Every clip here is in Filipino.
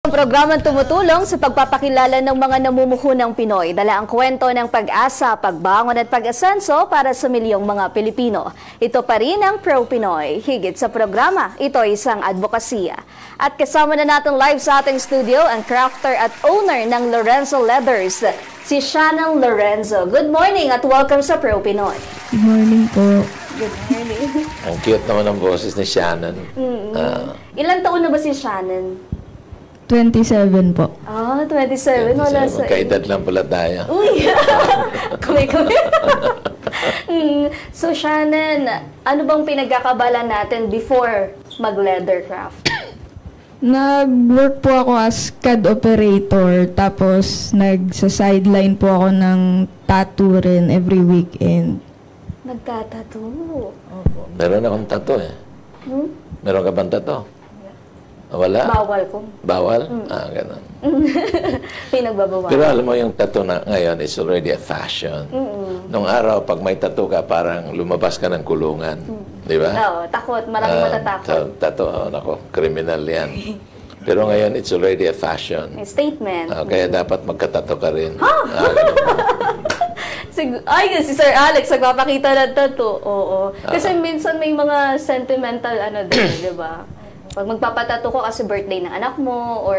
Ang programang tumutulong sa pagpapakilala ng mga namumuhunang Pinoy, dala ang kwento ng pag-asa, pagbangon at pag-asenso para sa milyong mga Pilipino. Ito pa rin ang Pro Pinoy. Higit sa programa, ito ay isang advokasya. At kasama na natin live sa ating studio ang crafter at owner ng Lorenzo Leathers, si Shannon Lorenzo. Good morning at welcome sa Pro Pinoy. Good morning po. Good morning. Ang cute naman ang boses ni Shannon. Ilang taon na ba si Shannon? 27 po. Ah, 27. Wala sa... Magkaedad lang pala tayo. Uy! Kami. So, Shannon, ano bang pinagkakabala natin before mag-leathercraft? Nag-work po ako as CAD operator, tapos nagsa-sideline po ako ng tattoo rin every weekend. Nagtatattoo? Meron akong tattoo eh. Meron ka bang tattoo? Wala? Bawal ko. Bawal? Ganun. Pinagbabawal. Pero alam mo yung tattoo na ngayon is already a fashion. Nung araw, pag may tattoo ka, parang lumabas ka ng kulungan. Di ba? Oo, takot. Maraming matatakot. Tattoo, nako, criminal yan. Pero ngayon, it's already a fashion. Statement. Kaya dapat magkatattoo ka rin. Ay, si Sir Alex, nagpapakita ng tattoo. Oo. Kasi minsan may mga sentimental din, di ba? Pag magpapatato ko kasi birthday ng anak mo or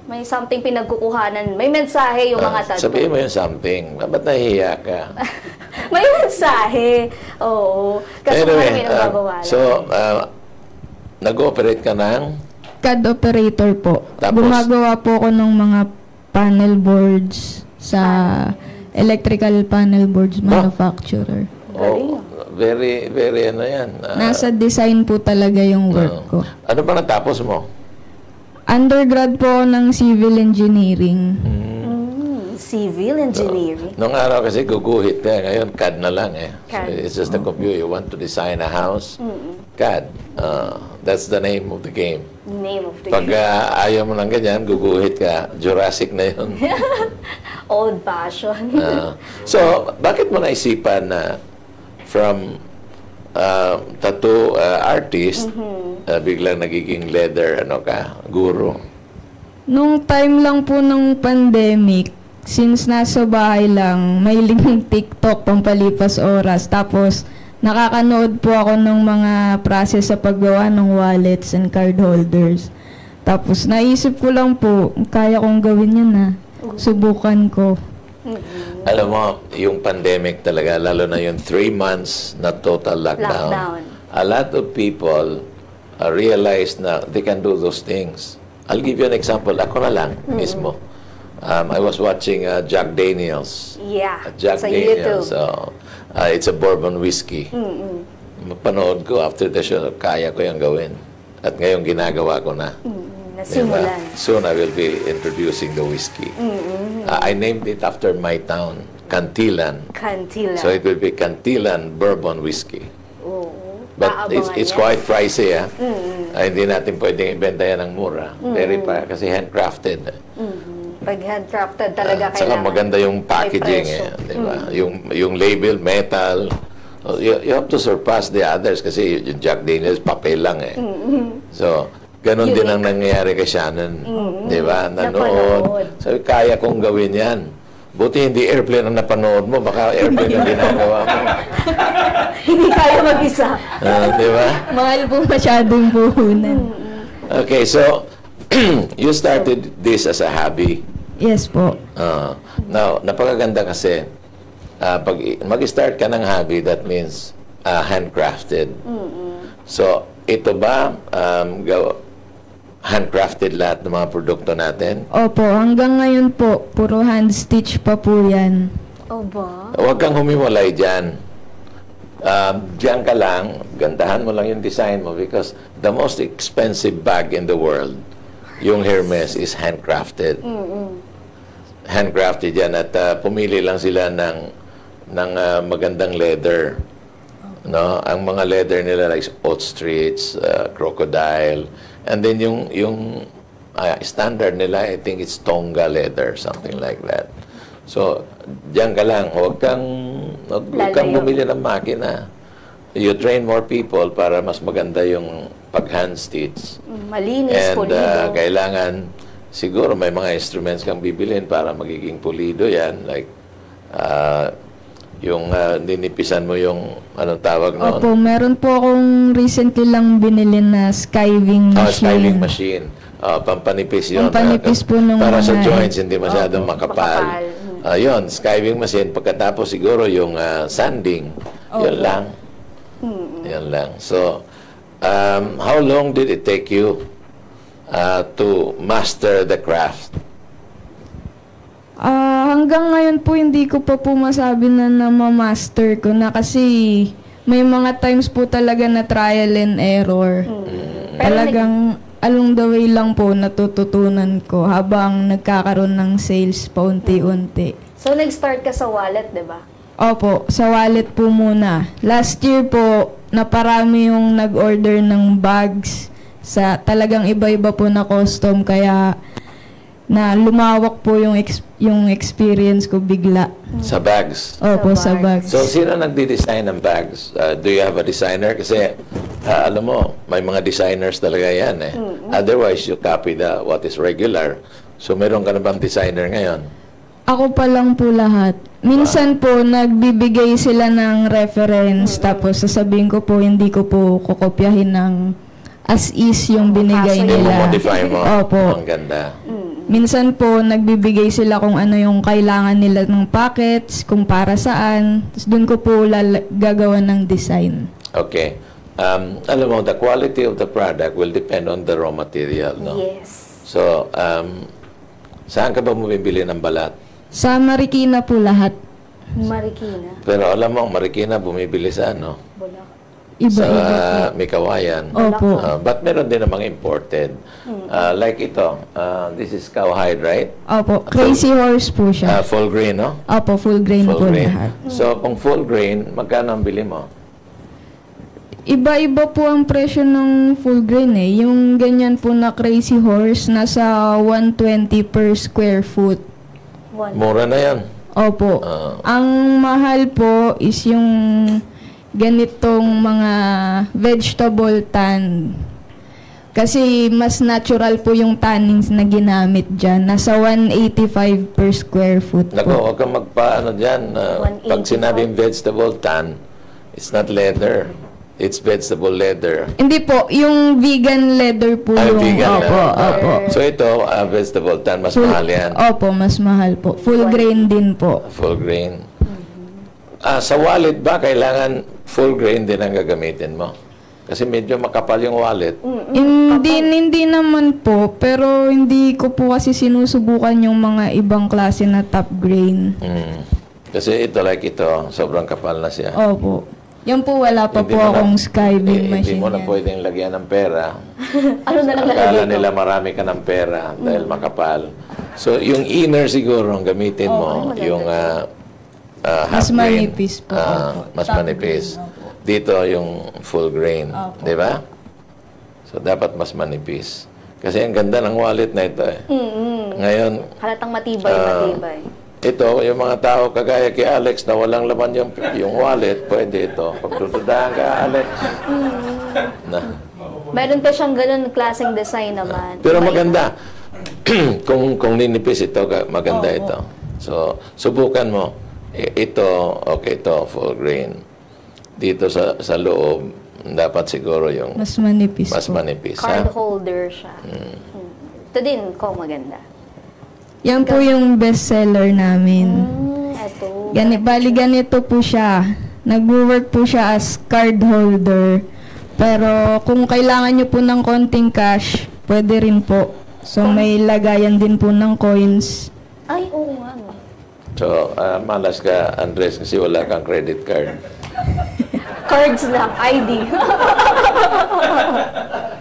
may something pinagkukuhanan, may mensahe yung mga tattoo. Sabihin mo yung something. Ba't nahihiya ka? May mensahe. Oo. Kasi anyway, may nagbabawalan. So, nag-ooperate ka ng? CAD operator po. Tapos? Gumagawa po ako ng mga panel boards sa electrical panel boards manufacturer. Oh, very ano yan. Nasa design po talaga yung work ko. Ano ba natapos mo? Undergrad po ng civil engineering. Civil engineering. Nung araw kasi guguhit ka. Ngayon, CAD na lang eh. CAD. So, it's just a computer. You want to design a house? CAD. That's the name of the game. Name of the Pag ayaw mo ng ganyan, guguhit ka. Jurassic na yun. Old fashion. So, bakit mo naisipan na from tattoo artist, biglang nagiging leather, guru? Nung time lang po ng pandemic, since nasa bahay lang, mahilig TikTok, pampalipas oras. Tapos, nakakanood po ako ng mga process sa paggawa ng wallets and card holders. Tapos, naisip ko lang po, kaya kong gawin yun na. Subukan ko. Alam mo, yung pandemic talaga, lalo na yung 3 months na total lockdown. A lot of people realized na they can do those things. I'll give you an example. Ako na lang mismo. I was watching Jack Daniels. Yeah, Jack sa Daniels. YouTube. It's a bourbon whiskey. Mapanood ko after the show, kaya ko yung gawin. At ngayon ginagawa ko na. Nasimulan. Soon I will be introducing the whiskey. I named it after my town, Cantilan. Cantilan. So it will be Cantilan Bourbon Whiskey. Oo. But it's quite pricey. Hindi natin pwedeng ibenta yan ng mura. Very kasi handcrafted. Pag handcrafted talaga kailangan. Saka maganda yung packaging. Diba? Yung label, metal. You have to surpass the others kasi yung Jack Daniels, papel lang eh. So, ganon din ang nangyayari kay Shannon. Diba? Nanood. Sabi, kaya kong gawin yan. Buti hindi airplane ang napanood mo. Baka airplane ang ginagawa mo. Hindi kaya mag-isa. Diba? Mahal po masyadong puhunan. Okay, so, you started this as a hobby. Yes po. Now, napakaganda kasi, pag mag-start ka ng hobby, that means handcrafted. So, ito ba handcrafted lahat ng mga produkto natin? Opo, hanggang ngayon po, puro hand stitch pa po yan. O ba? Huwag kang humiwalay dyan. Diyan ka lang, gandahan mo lang yung design mo because the most expensive bag in the world, yung Hermes, is handcrafted. Handcrafted yan at pumili lang sila ng magandang leather. No, ang mga leather nila like ostrich, crocodile, and then yung standard nila, I think it's Tonga leather, something like that. So, diyan ka lang, huwag kang bumili ng makina. You train more people para mas maganda yung pag-hand stitch. Malinis, and pulido. kailangan siguro may mga instruments kang bibilin para magiging pulido yan. Like, yung ninipisan mo yung, anong tawag noon? Opo, meron po akong recently lang binili na skiving machine. Skiving machine. Pampanipis yun. Pampanipis po nung para sa mga- joints, hindi masyadong makapal. Yun, skiving machine. Pagkatapos siguro yung sanding. Yun lang. Yun lang. So, how long did it take you to master the craft? Hanggang ngayon po hindi ko pa po masabi na ma-master ko na kasi may mga times po talaga na trial and error. Talagang along the way lang po natututunan ko habang nagkakaroon ng sales paunti-unti. So, nag-start ka sa wallet, di ba? Opo, sa wallet po muna. Last year po, naparami yung nag-order ng bags sa talagang iba-iba po na custom kaya na lumawak po yung experience ko bigla. Sa bags. Opo, sa bags. So, sino nagdi-design ng bags? Do you have a designer? Kasi, alam mo, may mga designers talaga yan eh. Otherwise, you copy what is regular. So, meron ka na bang designer ngayon? Ako pa lang po lahat. Minsan po, nagbibigay sila ng reference, tapos sasabihin ko po, hindi ko po kukopyahin ng as is yung binigay so nila. Modify mo. Opo. Ang ganda. Minsan po, nagbibigay sila kung ano yung kailangan nila ng packets, kung para saan. Tapos doon ko po gagawa ng design. Okay. Alam mo, the quality of the product will depend on the raw material, no? Yes. So, saan ka ba bumibili ng balat? Sa Marikina po lahat. Marikina. Pero alam mo, Marikina bumibili sa ano? Bulacan. Sa Iba-iba po. Mikawayan. Opo. But meron din namang imported. Like ito, this is cowhide, right? Opo. Crazy horse po siya. Full grain, no? Opo, full grain Full po grain. lahat. So, kung full grain, magkano ang bili mo? Iba-iba po ang presyo ng full grain eh. Yung ganyan po na crazy horse, nasa 120 per square foot. Mura na yan. Opo. Ang mahal po is yung ganitong mga vegetable tan. Kasi mas natural po yung tannings na ginamit dyan. Nasa 185 per square foot Naku, po. huwag kang magpaano dyan. Pag 185. sinabing vegetable tan, it's not leather. It's vegetable leather. Hindi po, yung vegan leather po yung... Vegan Opo, leather. opo. So ito, vegetable tan, mas mahal yan. Opo, mas mahal po. Full grain din po. Full grain. Sa wallet ba, kailangan full grain din ang gagamitin mo? Kasi medyo makapal yung wallet. Hindi naman po, pero hindi ko po kasi sinusubukan yung mga ibang klase na top grain. Kasi ito, like ito, sobrang kapal na siya. Opo. Yan po, wala pa Hindi po mo na- akong skiving Hindi machine mo na yan. pwedeng lagyan ng pera. Ano na lang Akala lalagay ko? nila marami ka ng pera dahil makapal. So, yung inner siguro ang gamitin mo, yung half Mas grain. manipis po. Opo. Mas Top manipis. grain, opo. Dito yung full grain. Opo. Di ba? So, dapat mas manipis. Kasi ang ganda ng wallet na ito eh. Ngayon, Halatang matibay. ito, yung mga tao kagaya kay Alex na walang laman yung wallet, pwede ito. Pagdududahan ka, Alex. Na. Meron pa siyang ganun klaseng design naman. Pero maganda. kung ninipis ito, maganda ito. So, subukan mo. Ito, okay, ito, full grain. Dito sa loob, dapat siguro yung Mas manipis mas po. manipis. Card Ha? holder siya. Ito din, maganda. Yan po yung best seller namin. Ito. Bali ganito po siya. Nag-work po siya as card holder. Pero kung kailangan nyo po ng konting cash, pwede rin po. So may lagayan din po ng coins. Ay, oo nga. No. So, malas ka, Andres, kasi wala kang credit card. Cards lang, ID.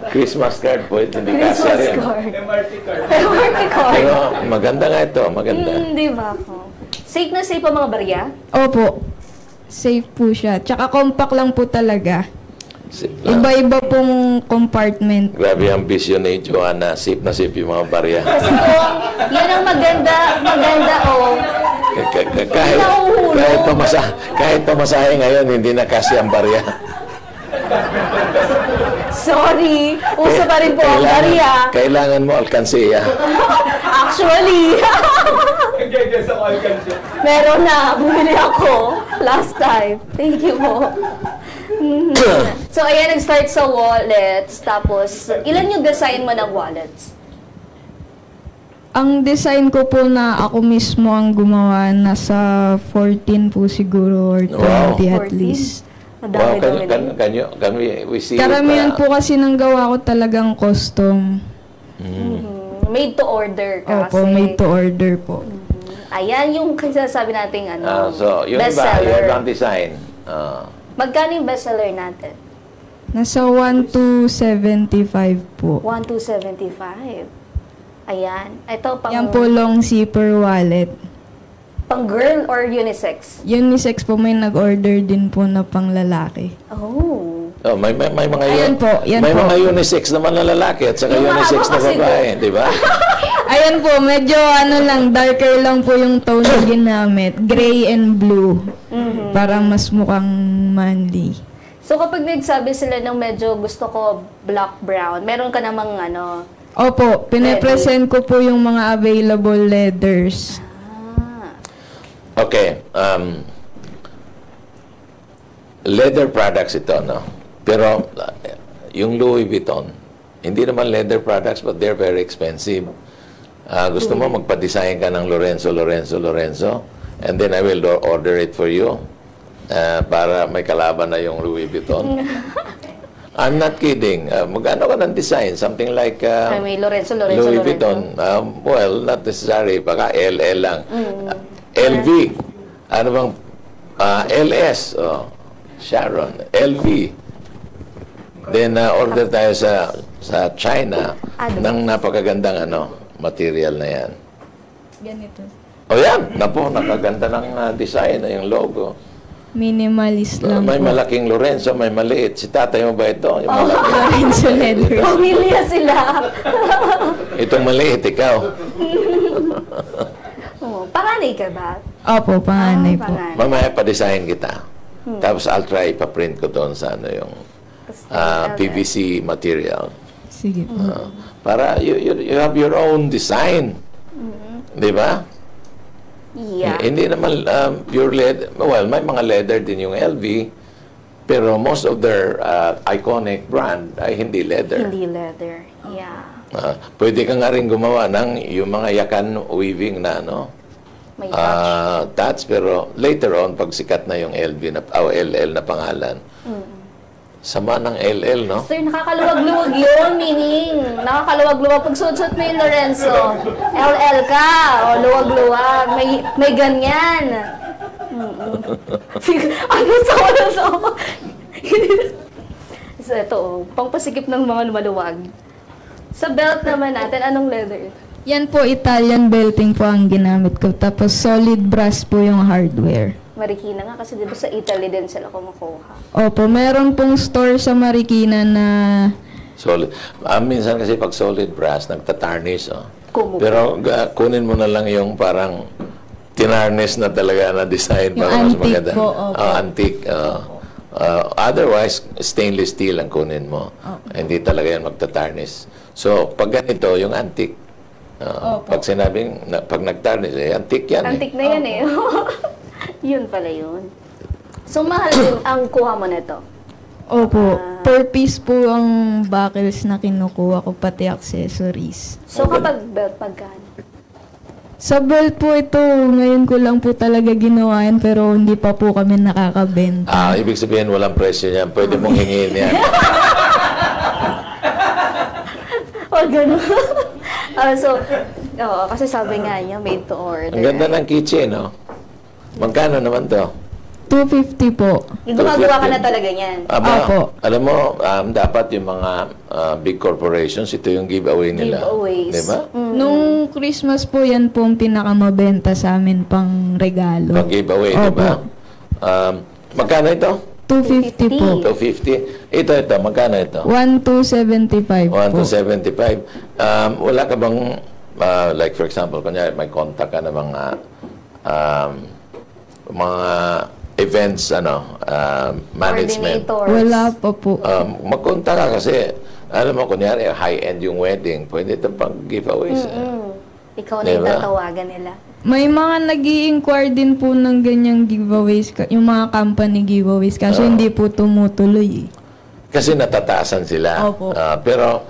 Christmas card po, hindi kasya Christmas rin. card. MRT card. Pero maganda nga ito, maganda. Di ba po? Safe na safe ang mga barya? Opo. Safe po siya. Tsaka compact lang po talaga. Safe lang. Iba-iba pong compartment. Grabe ang vision ni Joanna. Safe na safe yung mga barya. Kasi po, yan ang maganda, Kahit pamasahe ngayon, hindi na kasi ang barya. Sorry. Uso pa rin po ang barya. Kailangan mo alkansiya. Actually. Meron na. Bumili ako. Last time. Thank you po. So, ayan, nag-start sa wallets. Tapos, ilan yung design mo ng wallets? Ang design ko po na ako mismo ang gumawa, nasa 14 po siguro or 20 Wow. at 14? least. Wow, Madami-dami na yun. can we see Karamihan it? po kasi ng gawa ko talagang custom. Made to order kasi. Opo, made to order po. Ayan yung sinasabi nating So, yung iba, bestseller. yung ibang design. Magkano yung bestseller natin? Nasa 1 to 75 po. 1 to 75. Ayan. Ito pang, Yan po long zipper wallet. pang girl or unisex? Unisex po, may nag-order din po na pang lalaki. Oh. Oh, may mga Ayan po, yan may po. mga unisex naman na lalaki at saka Yung unisex mahaba na kasi babae, di ba? Ayan po, medyo darker lang po yung tone na ginamit. Gray and blue. Parang mas mukhang manly. So kapag nagsabi sila ng medyo gusto ko black-brown, meron ka namang Opo, pinepresent ko po yung mga available leathers. Okay. Leather products ito, no? Pero yung Louis Vuitton, hindi naman leather products but they're very expensive. Gusto mo magpa-design ka ng Lorenzo, and then I will order it for you para may kalaban na yung Louis Vuitton. I'm not kidding. Magkano ka ng design? Something like may Lorenzo. Louis Vuitton. Well, not necessary. Baka LL lang. LV. Ano bang LS? Sharon. LV. Then, order tayo sa China ng napakagandang material na yan. Ganito. O yan. Napo, nakaganda ng design na yung logo. Minimalist lang May po. malaking Lorenzo, may maliit. Si tatay mo ba ito? Yung malaki. Lorenzo leathers. Pamilya sila. Itong maliit, ikaw. Panganay ka ba? Opo, panganay po. Panganay. Mamaya pa-design kita. Tapos I'll try ipaprint ko doon sa yung PVC material. Sige po. Para you have your own design. Di ba? Yeah. Hindi naman pure leather. Well, may mga leather din yung LV. Pero most of their iconic brand ay hindi leather. Hindi leather. Yeah. Pwede ka nga rin gumawa ng yung mga yakan weaving na May touch. touch, pero later on, pag sikat na yung LV na, LL na pangalan, sama ng LL, no? Sir, nakakaluwag-luwag yun, meaning. Nakakaluwag-luwag. Pag suot-suot mo yung Lorenzo, LL ka, o luwag-luwag. May ganyan. Sa So, ito, pangpasikip ng mga lumaluwag. Sa belt naman natin, anong leather? Yan po, Italian belting po ang ginamit ko. Tapos solid brass po yung hardware. Marikina nga kasi di ba sa Italy din sila kumukuha. Opo, meron pong store sa Marikina na Solid. Minsan kasi pag solid brass, nagtatarnish, Kumukuha. Pero kunin mo na lang yung parang tinarnish na talaga na design Yung para mas antique maganda. po, opo. Antique. Otherwise, stainless steel ang kunin mo. Hindi talaga yan magtatarnish. So, pag ganito, yung antique, pag sinabing, pag nagtarnish, antique yan. Antik na yan eh. Yun pala yun. So, mahal din ang kuha mo nito. Opo, per piece po ang buckles na kinukuha ko, pati accessories. So, kapag belt, pagkano? Sa belt po ito, ngayon ko lang po talaga ginawa yan, pero hindi pa po kami nakakabenta. Ibig sabihin, walang presyo niyan. Pwede mong hingin yan. O, gano'n. Kasi sabi nga niya, made to order. Ang ganda ng kitchen, no? Magkano naman to? 250 po. Gumagawa ka na talaga niyan. Opo. Alam mo, dapat yung mga big corporations, ito yung giveaway nila. Giveaways. Diba? Nung Christmas po, yan po ang pinakamabenta sa amin pang regalo. Pag giveaway, Opo. diba? Magkano ito? 250 po. 250. Ito, magkano ito? 1275 po. 1275. Wala ka bang, like for example, kunyari may contact ka na mga events management. Coordinators. Wala pa po. Magkonta ka kasi, alam mo, kunyari, high-end yung wedding, pwede ito pang giveaways. Ikaw na yung Diba? tatawagan nila. May mga nag-i-inquire din po ng ganyang giveaways, yung mga company giveaways, kaso hindi po tumutuloy. Kasi natataasan sila. Opo. Pero,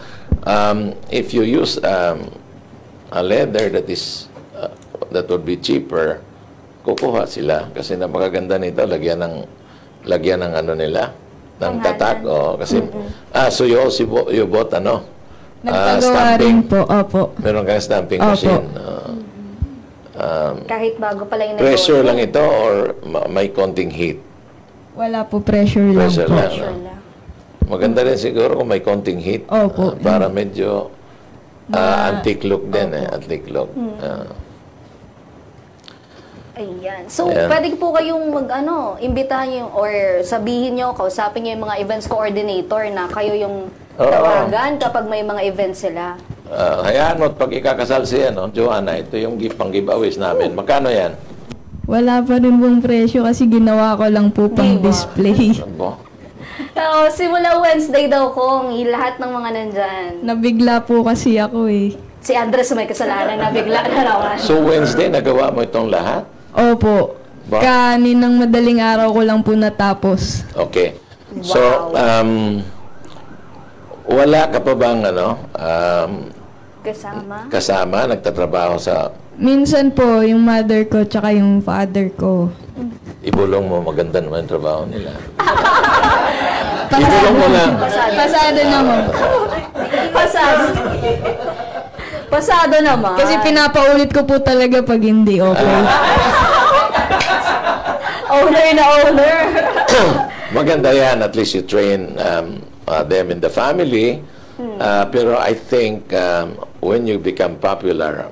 if you use a leather that would be cheaper, kukuha sila. Kasi napakaganda nito, lagyan ng ano nila, ng tatak. Kasi, so you bought Nagpagawa rin po, opo. Meron kang stamping Opo. machine. Kahit bago pa lang yung Pressure negosyo. lang ito or may konting heat? Wala po, pressure lang Pressure po. lang. Pressure lang. Maganda rin siguro kung may konting heat. Opo. Para medyo antique look din antique look. Ayan. So, Ayan. pwede po kayong imbitahan nyo or sabihin nyo, kausapin nyo yung mga events coordinator na kayo yung tawagan kapag may mga events sila. Hayaan mo, pag ikakasal siya, Joanna, ito yung pang-giveaways namin. Magkano yan? Wala pa rin pong presyo kasi ginawa ko lang po pang display. Ano? Simula Wednesday daw kung lahat ng mga nandyan. Nabigla po kasi ako eh. Si Andres may kasalanan na bigla na rawan. So, Wednesday, nagawa mo itong lahat? Opo. Ba? Kaninang madaling araw ko lang po natapos. Okay. So, Wow. wala ka pa bang, kasama, nagtatrabaho sa Minsan po, yung mother ko tsaka yung father ko. ibulong mo, maganda naman yung trabaho nila. Ibulong mo lang. Pasado naman. Pasado naman. Kasi pinapaulit ko po talaga pag hindi okay. Owner na owner. Maganda yan. At least you train them in the family. Pero I think when you become popular,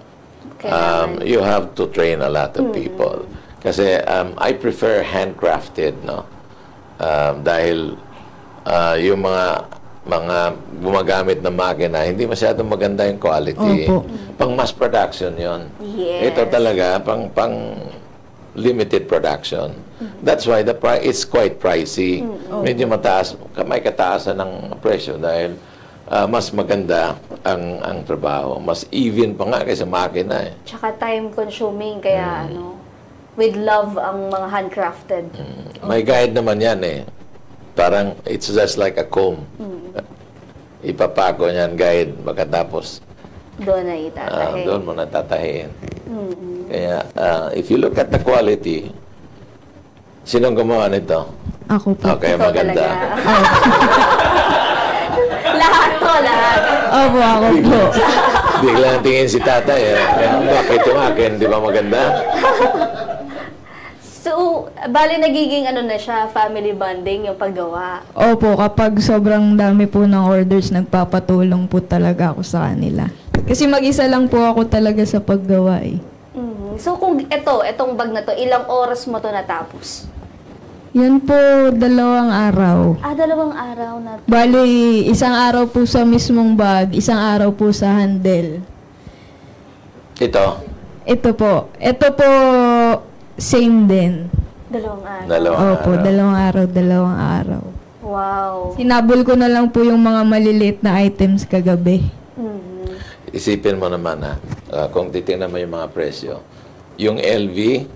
you have to train a lot of people. Kasi I prefer handcrafted, no? Dahil yung mga gumagamit ng makina, hindi masyadong maganda yung quality. Opo. Pang mass production yon. Yes. Ito talaga, pang limited production. That's why it's quite pricey. Medyo mataas, may kataasan ng presyo dahil mas maganda ang trabaho. Mas even pa nga kaysa makina eh. Tsaka time consuming, kaya with love ang mga handcrafted. May guide naman yan eh. Parang it's just like a comb. Ipapako niyan guide pagkatapos Doon na itatahe. doon mo natatahiin. Kaya if you look at the quality, sinong gumawa nito? Ako po. Okay, Ikaw maganda. talaga. lahat. Opo, ako po. Biglang tingin si tatay eh. Bakit yung akin? Di ba maganda? So, bali nagiging na siya, family bonding yung paggawa. Opo, kapag sobrang dami po ng orders, nagpapatulong po talaga ako sa kanila. Kasi mag-isa lang po ako talaga sa paggawa eh. So, kung itong bag na to, ilang oras mo to natapos? Yan po, 2 araw. 2 araw na. Bali, 1 araw po sa mismong bag, 1 araw po sa handle. Ito. Ito po, same din. 2 araw. Dalawang Opo, araw. 2 araw. Wow. Sinabol ko na lang po yung mga maliliit na items kagabi. Isipin mo naman kung titingnan mo yung mga presyo. Yung LV,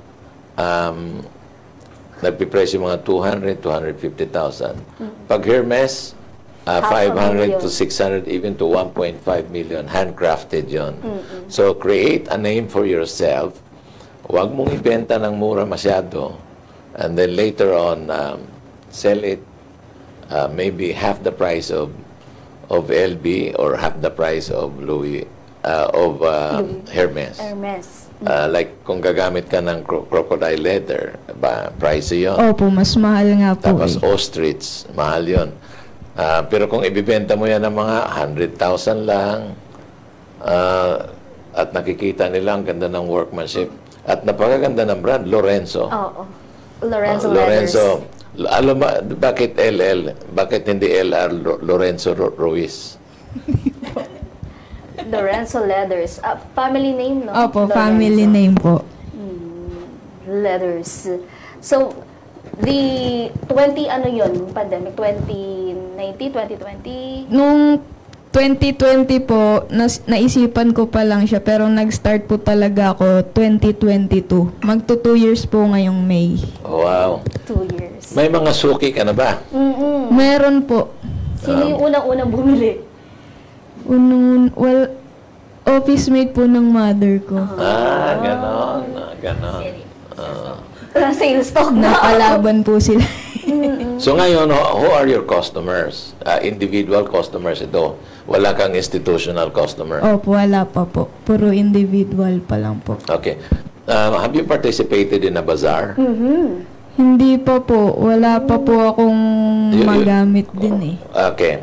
nagpipresyo mga 200, 250,000. Pag Hermes, 500 to 600, even to 1.5 million. Handcrafted yon. So, create a name for yourself. Huwag mong ibenta ng mura masyado. And then later on, sell it maybe half the price of LB or half the price of Hermes. Like kung gagamit ka ng crocodile leather, pricey yun. Opo, mas mahal nga po Tapos eh. ostrich, mahal yun. Pero kung ibibenta mo yan ng mga 100,000 lang, at nakikita nila ang ganda ng workmanship, at napakaganda ng brand, Lorenzo. Oo. Lorenzo Lorenzo. Alam mo, bakit LL? Bakit hindi LR Lorenzo Ruiz? Lorenzo Leathers. Family name, no? Opo, Lorenzo. family name po. Leathers. So, The 20 ano yun, pandemic, 2019, 2020? Nung 2020 po, naisipan ko pa lang siya, pero nag-start po talaga ako 2022. Magto 2 years po ngayong May. Oh, wow. 2 years. May mga suki ka na ba? Meron po. Sino yung unang-unang bumili? Well, office mate po ng mother ko. Ganon. Ganon. Sales talk na. Nakalaban po sila. So ngayon, who are your customers? Individual customers ito. Wala kang institutional customer. Opo, wala pa po. Puro individual pa lang po. Okay. Have you participated in a bazaar? Hindi pa po. Wala pa po akong magamit din eh. Okay.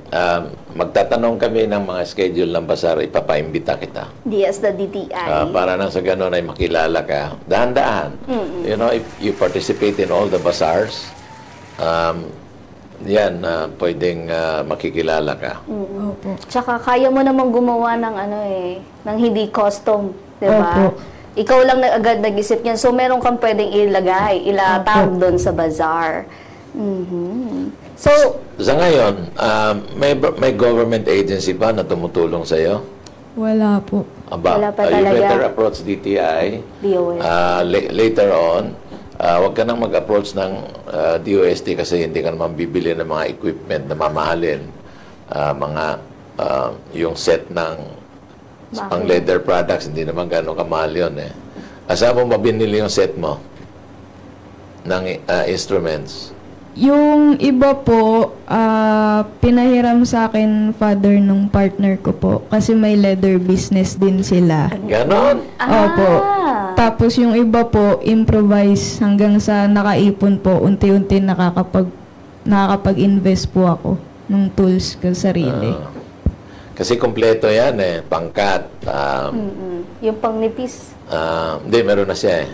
Magtatanong kami ng mga schedule ng bazaar, ipapaimbita kita. Yes, the DTI. Para nang sa ganun ay makilala ka. Dahan-dahan. You know, if you participate in all the bazaars, yan, pwedeng makikilala ka. Opo. Tsaka kaya mo namang gumawa ng ng hindi custom, 'di ba? Opo. Ikaw lang agad nag-isip niyan. So meron kang pwedeng ilatag doon sa bazaar. So Sa ngayon, may government agency ba na tumutulong sa iyo? Wala po. Wala pa You talaga. better approach DTI. DOS. Later on, huwag ka nang mag-approach ng DOST kasi hindi ka naman bibili ng mga equipment na mamahalin. Yung set ng pang leather products, hindi naman gano'ng kamahal yun eh. Asa mo mabinili yung set mo ng instruments? Yung iba po, pinahiram sa akin father nung partner ko po. Kasi may leather business din sila. Ganon? Opo. Tapos yung iba po, improvise hanggang sa nakaipon po. Unti-unti nakakapag-invest po ako ng tools ko sarili. Kasi kompleto yan eh. Pangkat. Yung pangnipis. Hindi, meron na siya eh.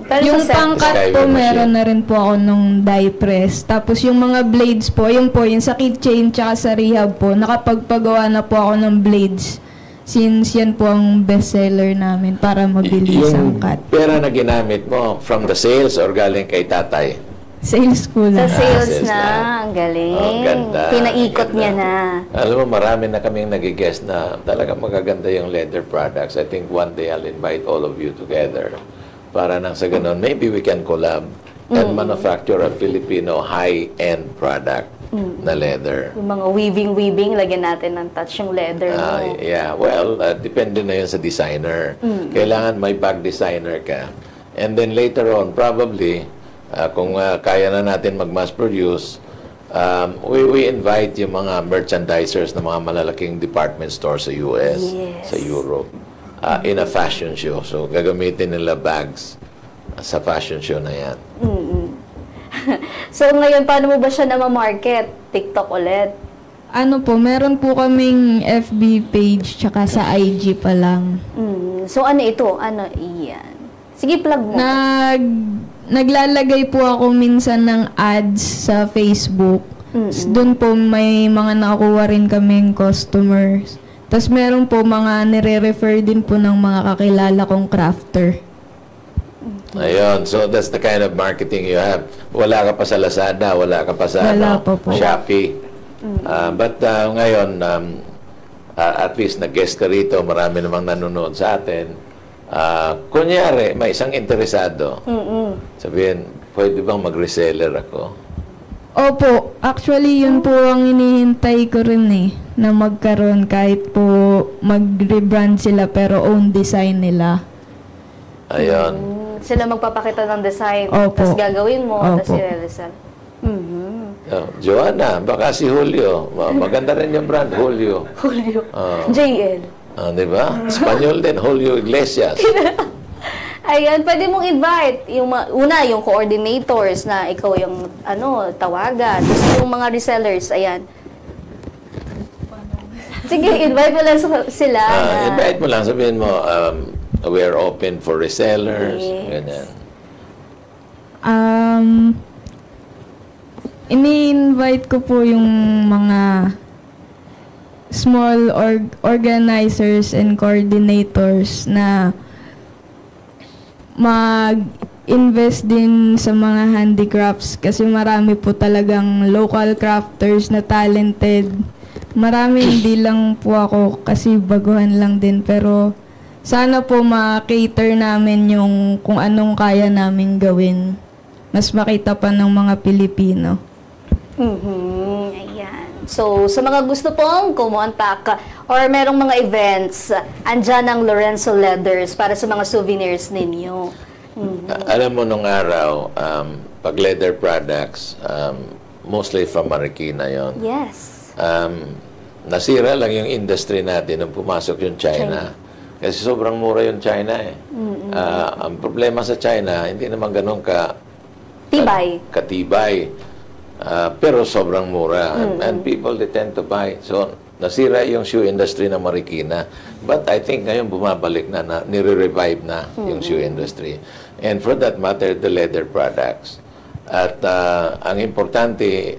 Pero Yung sa set, pangkat Skyway po, machine. meron na rin po ako nung die press. Tapos yung mga blades po, yung sa keychain tsaka sa rehab po, nakapagpagawa na po ako ng blades. Since yan po ang bestseller namin para mabilis ang Yung cut. pera na ginamit mo, from the sales or galing kay tatay? Sales ko sa lang. sales sales na. na. Ang galing. Oh, ganda. Pinaikot Ganda. niya na. Alam mo, marami na kaming nag-guess na talaga magaganda yung leather products. I think one day I'll invite all of you together para nang sa ganun, maybe we can collab and manufacture a Filipino high-end product na leather. Yung mga weaving, lagyan natin ng touch yung leather mo. Yeah, well, depende na yun sa designer. Kailangan may bag designer ka. And then later on, probably, kung kaya na natin mag-mass produce, we invite yung mga merchandisers ng mga malalaking department stores sa US, Yes. sa Europe, in a fashion show. So, gagamitin nila bags sa fashion show na yan. So ngayon, paano mo ba siya na-market? TikTok ulit? Ano po, meron po kaming FB page tsaka sa IG pa lang. So ano ito? Ano iyan? Sige, plug mo. Naglalagay po ako minsan ng ads sa Facebook. Doon po may mga nakukuha rin kaming customers. Tapos meron po mga nire-refer din po ng mga kakilala kong crafter. Ayun, so that's the kind of marketing you have. Wala ka pa sa Lazada, wala ka pa sa Wala pa po. Shopee. But ngayon, at least nag-guest ka rito, marami namang nanonood sa atin. Kunyari, may isang interesado. Sabihin, pwede bang mag-reseller ako? Opo, actually yun po ang hinihintay ko rin eh, na magkaroon kahit po mag-rebrand sila pero own design nila. Ayun. Sila magpapakita ng design, Opo. tapos gagawin mo, tapos Opo. i-resell. Joanna, baka si Julio. Maganda rin yung brand, Julio. Julio. JL. Di ba? Espanyol din, Julio Iglesias. Ayan, pwede mong invite yung yung coordinators na ikaw yung tawagan. Tapos yung mga resellers, ayan. Sige, invite mo lang sila. Invite mo lang, sabihin mo, we are open for resellers. Yes. Ganyan. Ini-invite ko po yung mga small organizers and coordinators na invest din sa mga handicrafts kasi marami po talagang local crafters na talented. Marami, hindi lang po ako kasi baguhan lang din, pero sana po ma-cater namin yung kung anong kaya namin gawin. Mas makita pa ng mga Pilipino. Ayan. So, sa mga gusto pong kumontak or merong mga events, andyan ang Lorenzo Leathers para sa mga souvenirs ninyo. Alam mo, nung araw, pag leather products, mostly from Marikina yon. Yes. Nasira lang yung industry natin nung pumasok yung China. Kasi sobrang mura yung China eh. Ang problema sa China, hindi naman ganun katibay. Pero sobrang mura. And people, they tend to buy. So, nasira yung shoe industry ng Marikina. But I think ngayon bumabalik na nire-revive na yung shoe industry. And for that matter, the leather products. At ang importante,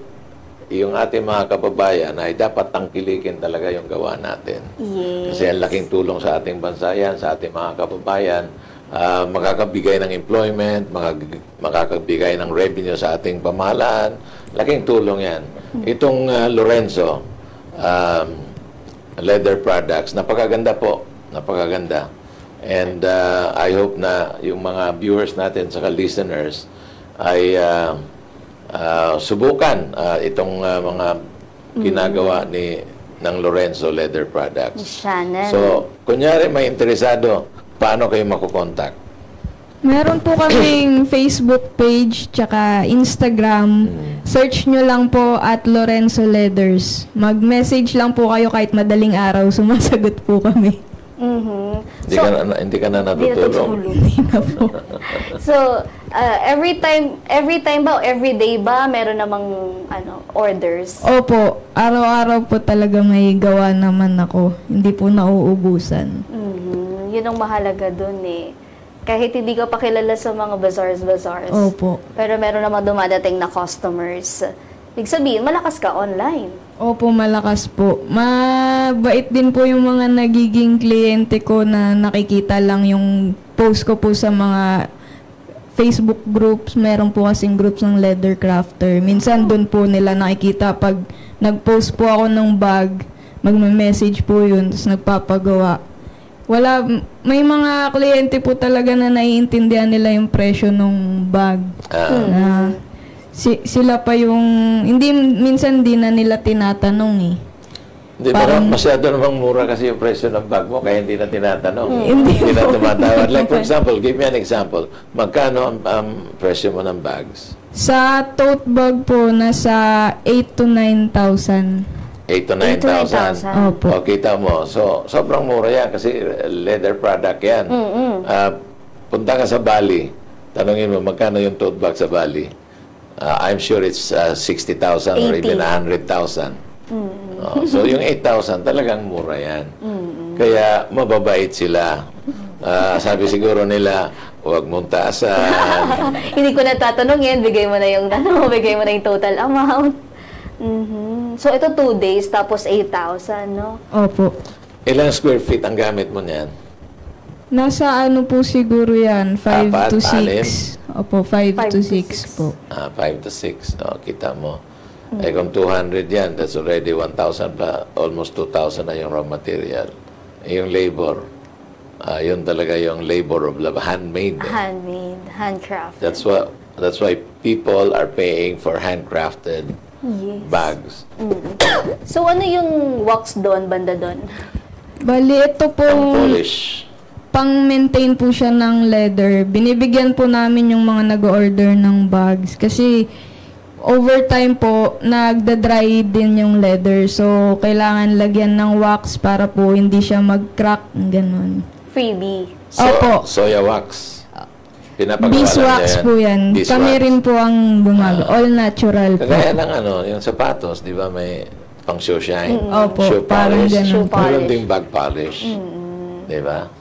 yung ating mga kababayan ay dapat tangkilikin talaga yung gawa natin. Yes. Kasi ang laking tulong sa ating bansa yan, sa ating mga kababayan, makakabigay ng employment, makakabigay ng revenue sa ating pamahalaan. Laking tulong yan. Itong Lorenzo, leather products, napakaganda po. Napakaganda. And I hope na yung mga viewers natin saka listeners ay subukan itong mga ginagawa ng Lorenzo Leather Products. Channel. So, kunyari may interesado, paano kayo makukontak? Meron po kaming Facebook page tsaka Instagram. Search nyo lang po at Lorenzo Leathers. Mag-message lang po kayo kahit madaling araw. Sumasagot po kami. Hindi ka na natutulong. Hindi na po. So, every time ba, every day ba, meron namang orders? Opo, araw-araw po talaga may gawa naman ako. Hindi po nauubusan. Yun ang mahalaga dun eh. Kahit hindi ka pa kilala sa mga bazaars. Opo. Pero meron namang dumadating na customers. Ibig sabihin, malakas ka online. Opo, malakas po. Mabait din po yung mga nagiging kliyente ko na nakikita lang yung post ko po sa mga Facebook groups. Meron po kasing groups ng leather crafter. Minsan doon po nila nakikita pag nag-post po ako ng bag, magme-message po yun, tapos nagpapagawa. May mga kliyente po talaga na naiintindihan nila yung presyo ng bag. Na sila pa yung, minsan di na nila tinatanong eh. Hindi, parang masyado namang mura kasi yung presyo ng bag mo, kaya hindi na tinatanong. Hindi na tumatawad. Like for example, give me an example. Magkano ang presyo mo ng bags? Sa tote bag po, nasa 8,000 to 9,000. 8,000 to 9,000. Opo. O, kita mo. So, sobrang mura yan kasi leather product yan. Punta ka sa Bali, tanungin mo, magkano yung tote bag sa Bali? I'm sure it's 60,000 or even 100,000. So, yung 8,000, talagang mura yan. Kaya, mababait sila. Sabi siguro nila, huwag mong taasan. Hindi ko natatanungin, bigay mo na yung total amount. So, ito 2 days, tapos 8,000, no? Opo. Ilang square feet ang gamit mo niyan? Nasa ano po siguro yan, 5 to 6. Opo, 5 to 6 po. 5 to 6. O, kita mo. Eh, kung 200 yan, that's already 1,000 pa. Almost 2,000 na yung raw material. Yung labor, yun talaga yung labor of love. Handmade. Handmade, handcrafted. That's why people are paying for handcrafted bags. So, ano yung wax doon, banda doon? Bali, ito po, Polish. pang-maintain po siya ng leather. Binibigyan po namin yung mga nag-order ng bags. Kasi, overtime po, nagda-dry din yung leather. So, kailangan lagyan ng wax para po hindi siya mag-crack. Ganun. Freebie. Opo. Soya wax. Pinapagawa Beeswax po yan. Beeswax. Kami rin po ang all natural po. Kagaya ng yung sapatos, di ba may pang shoe shine? Opo, shoe parang polish. ganun. Shoe polish. Meron ding bag polish. Di ba?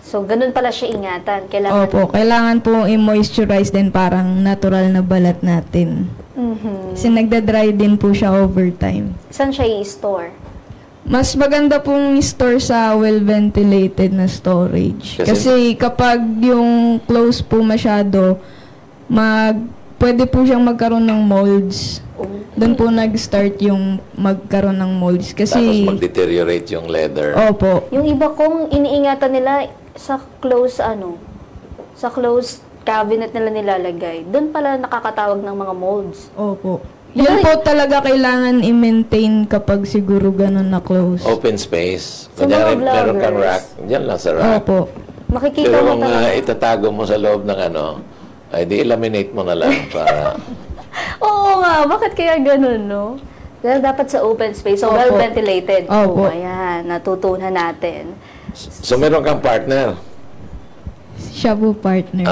So, ganun pala siya ingatan. Kailangan Opo, kailangan po i-moisturize din parang natural na balat natin. Kasi nagda-dry din po siya overtime. Saan siya i-store? Mas maganda pong store sa well-ventilated na storage. Kasi kapag yung close po masyado, pwede po siyang magkaroon ng molds. Doon po nag-start yung magkaroon ng molds. Kasi, tapos mag-deteriorate yung leather. Opo. Yung iba kong iniingatan nila sa close cabinet nila nilalagay. Doon pala nakakatawag ng mga molds. Opo. Yan po talaga kailangan i-maintain kapag siguro ganun na close. Open space. Sa mga Kunyari, meron kang vloggers. rack. Diyan lang sa rack. Opo. Makikita Pero mo kung talaga. itatago mo sa loob ng ay di laminate mo na lang para... Oo nga, bakit kaya ganun, no? Dahil dapat sa open space, so Opo. well-ventilated. Opo. Ayan, natutunan natin. So meron kang partner. Siya po partner.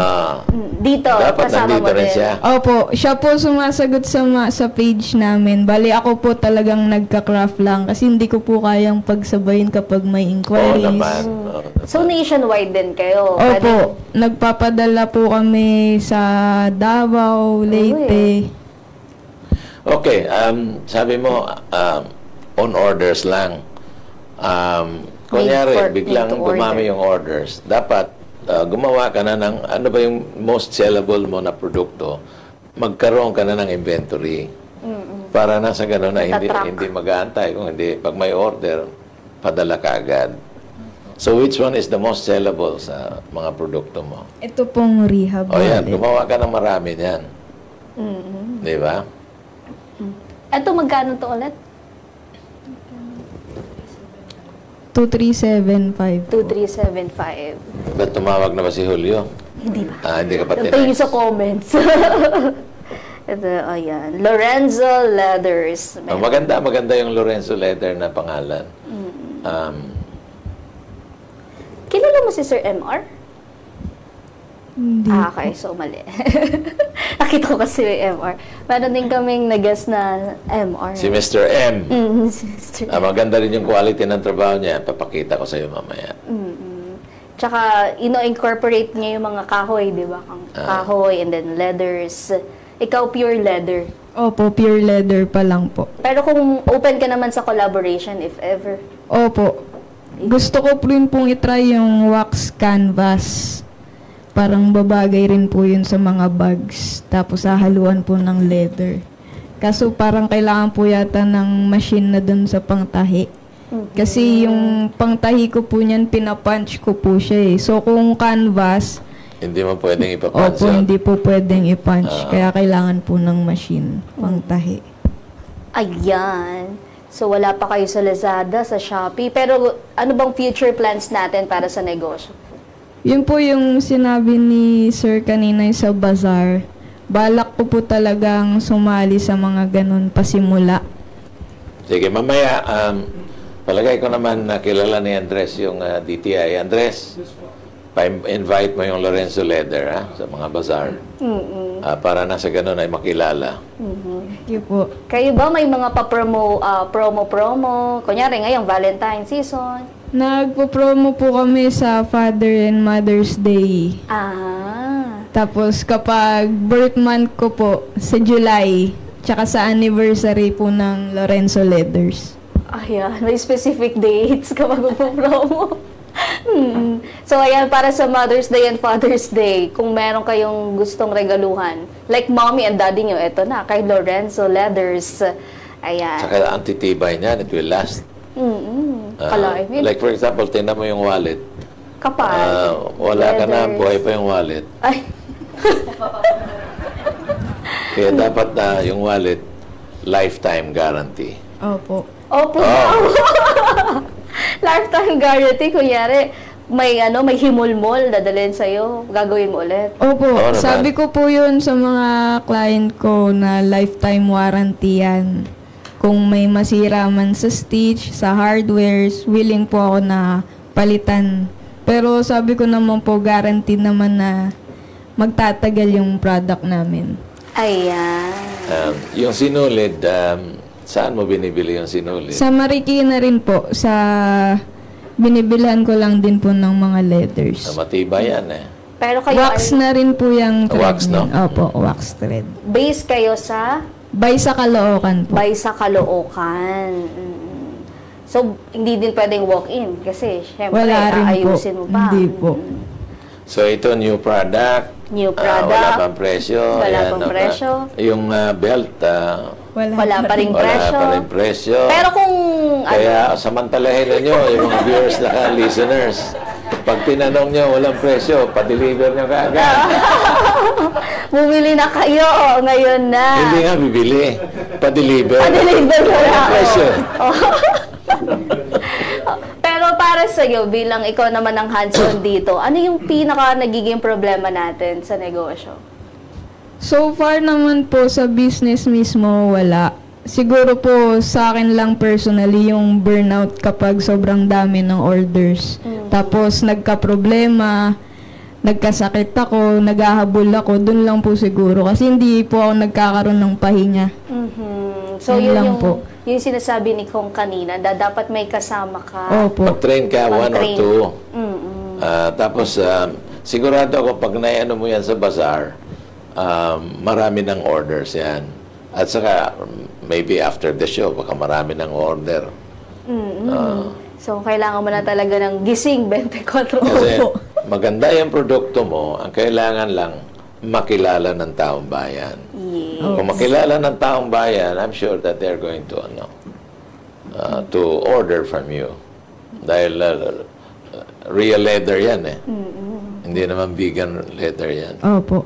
Dito, Dapat kasama mo nandito rin din. siya. Opo, siya po sumasagot sa page namin. Bali, ako po talagang nagka-craft lang kasi hindi ko po kayang pagsabayin kapag may Oo inquiries. naman. Oo naman. So, nationwide din kayo. Opo, nagpapadala po kami sa Davao, Leyte. Okay, sabi mo, on orders lang. Kunyari, biglang made to order. dumami yung orders. Dapat, gumawa ka na ng, ano ba yung most sellable mo na produkto, magkaroon ka na ng inventory. Para na sa gano'n na hindi mag-aantay. Kung hindi, pag may order, padala ka agad. So, which one is the most sellable sa mga produkto mo? Ito pong rehab O yan, wallet. gumawa ka ng marami niyan. Di ba? Ito, magkano to ulit? 2375. 2375. Ba't tumawag na ba si Julio? Hindi ba? Hindi ka pa Nantay tinext. sa comments. Ito, ayan. Lorenzo Leathers. Maganda yung Lorenzo Leather na pangalan. Kilala mo si Sir MR? Hindi. Okay, so mali. Nakita ko kasi may MR. Meron din kaming nag-guess na MR. Si Mr. M. Si Mr. Maganda rin yung quality ng trabaho niya. Papakita ko sa iyo mamaya. Tsaka, ino-incorporate niya yung mga kahoy, di ba? Kahoy and then leathers. Ikaw, pure leather. Opo, pure leather pa lang po. Pero kung open ka naman sa collaboration, if ever. Opo. Gusto ko po rin pong itry yung wax canvas. Parang babagay rin po yun sa mga bags. Tapos hahaluan po ng leather. Kaso parang kailangan po yata ng machine na dun sa pangtahi. Kasi yung pangtahi ko po niyan, pinapunch ko po siya eh. So kung canvas, Hindi mo pwedeng opo, ipapansin. hindi po pwedeng i-punch. Kaya kailangan po ng machine, pangtahi. Ayan. So, wala pa kayo sa Lazada, sa Shopee. Pero, ano bang future plans natin para sa negosyo? Yun po yung sinabi ni Sir kanina sa bazaar. Balak ko po talagang sumali sa mga ganun pasimula. Sige, mamaya, palagay ko naman na kilala ni Andres yung DTI. Andres, pa-invite mo yung Lorenzo Leather sa mga bazaar. Para na sa ganun ay makilala. Thank you po. Kayo ba may mga promo? Kunyari ngayon, Valentine season. Nagpo-promo po kami sa Father and Mother's Day. Tapos kapag birth month ko po, sa July, tsaka sa anniversary po ng Lorenzo Leathers. Ayan, may specific dates kapag magpo-promo. So, ayan, para sa Mother's Day and Father's Day, kung meron kayong gustong regaluhan, like mommy and daddy nyo, eto na, kay Lorenzo Leathers. Ayan. Saka ang titibay niyan, it will last. Kalahin. Like for example, tingnan mo yung wallet. Kapal. Wala ka na, Leathers. buhay pa yung wallet. Ay, Kaya dapat yung wallet, lifetime guarantee. Opo. opo. Lifetime guarantee, kunyari, may himulmol, dadalhin sa'yo, gagawin mo ulit. Opo, Oo naman. sabi ko po yun sa mga client ko na lifetime warranty yan. Kung may masira man sa stitch, sa hardwares, willing po ako na palitan. Pero sabi ko naman po, guaranteed naman na magtatagal yung product namin. Ayan. Yung sinulid, saan mo binibili yung sinulid? Sa Marikina rin po, binibilhan ko lang din po ng mga leathers. Matibay yan Pero kayo Wax na rin po yung thread. Wax, no? niyan. Opo, wax thread. base kayo sa By sa Caloocan po. Bay sa Caloocan. So, hindi din pwedeng walk-in kasi syempre Wala rin po. aayusin mo pa. Hindi po. So ito new product. New product. Wala pang presyo. Wala Ayan, pang okay. presyo. Yung belt, Wala pa rin wala presyo. pa rin presyo. Pero kung Kaya samantalahin ninyo yung mga viewers na listeners. Pag tinanong nyo, walang presyo, pa-deliver nyo kaagad. bumili na kayo ngayon na. Hindi nga bibili, pa-deliver. Pa-deliver na. Walang presyo. Pero para sa iyo, bilang ikaw naman ang hands-on dito, ano yung pinaka nagiging problema natin sa negosyo? So far naman po sa business mismo, wala. Siguro po sa akin lang personally yung burnout kapag sobrang dami ng orders. Tapos nagka-problema, nagkasakit ako, naghahabol ako, dun lang po siguro. Kasi hindi po ako nagkakaroon ng pahinga. So Yun yun lang yung, po. yung sinasabi ni Kong kanina, dapat may kasama ka. Opo. Mag-train ka, one or Mag-train. two. Tapos, sigurado ako pag naiano mo yan sa bazaar, marami ng orders yan. At saka, maybe after the show, baka marami ng order. So, kailangan mo na talaga ng gising 24 Kasi oras. maganda yung produkto mo, ang kailangan lang makilala ng taong bayan. Yes. Kung makilala ng taong bayan, I'm sure that they're going to to order from you. Dahil real leather yan eh. Hindi naman vegan leather yan. Opo.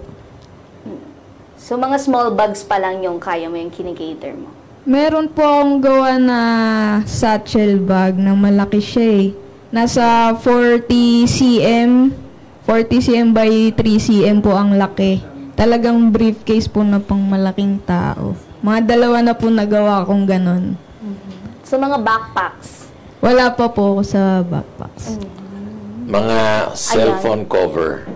So, mga small bags pa lang yung kaya mo yung kinikater mo. Meron po akong gawa na satchel bag na malaki siya eh. Nasa 40 cm, 40 cm by 3 cm po ang laki. Talagang briefcase po na pang malaking tao. Mga dalawa na po nagawa kong ganon. So, mga backpacks. Wala pa po ako sa backpacks. Mga cellphone cover.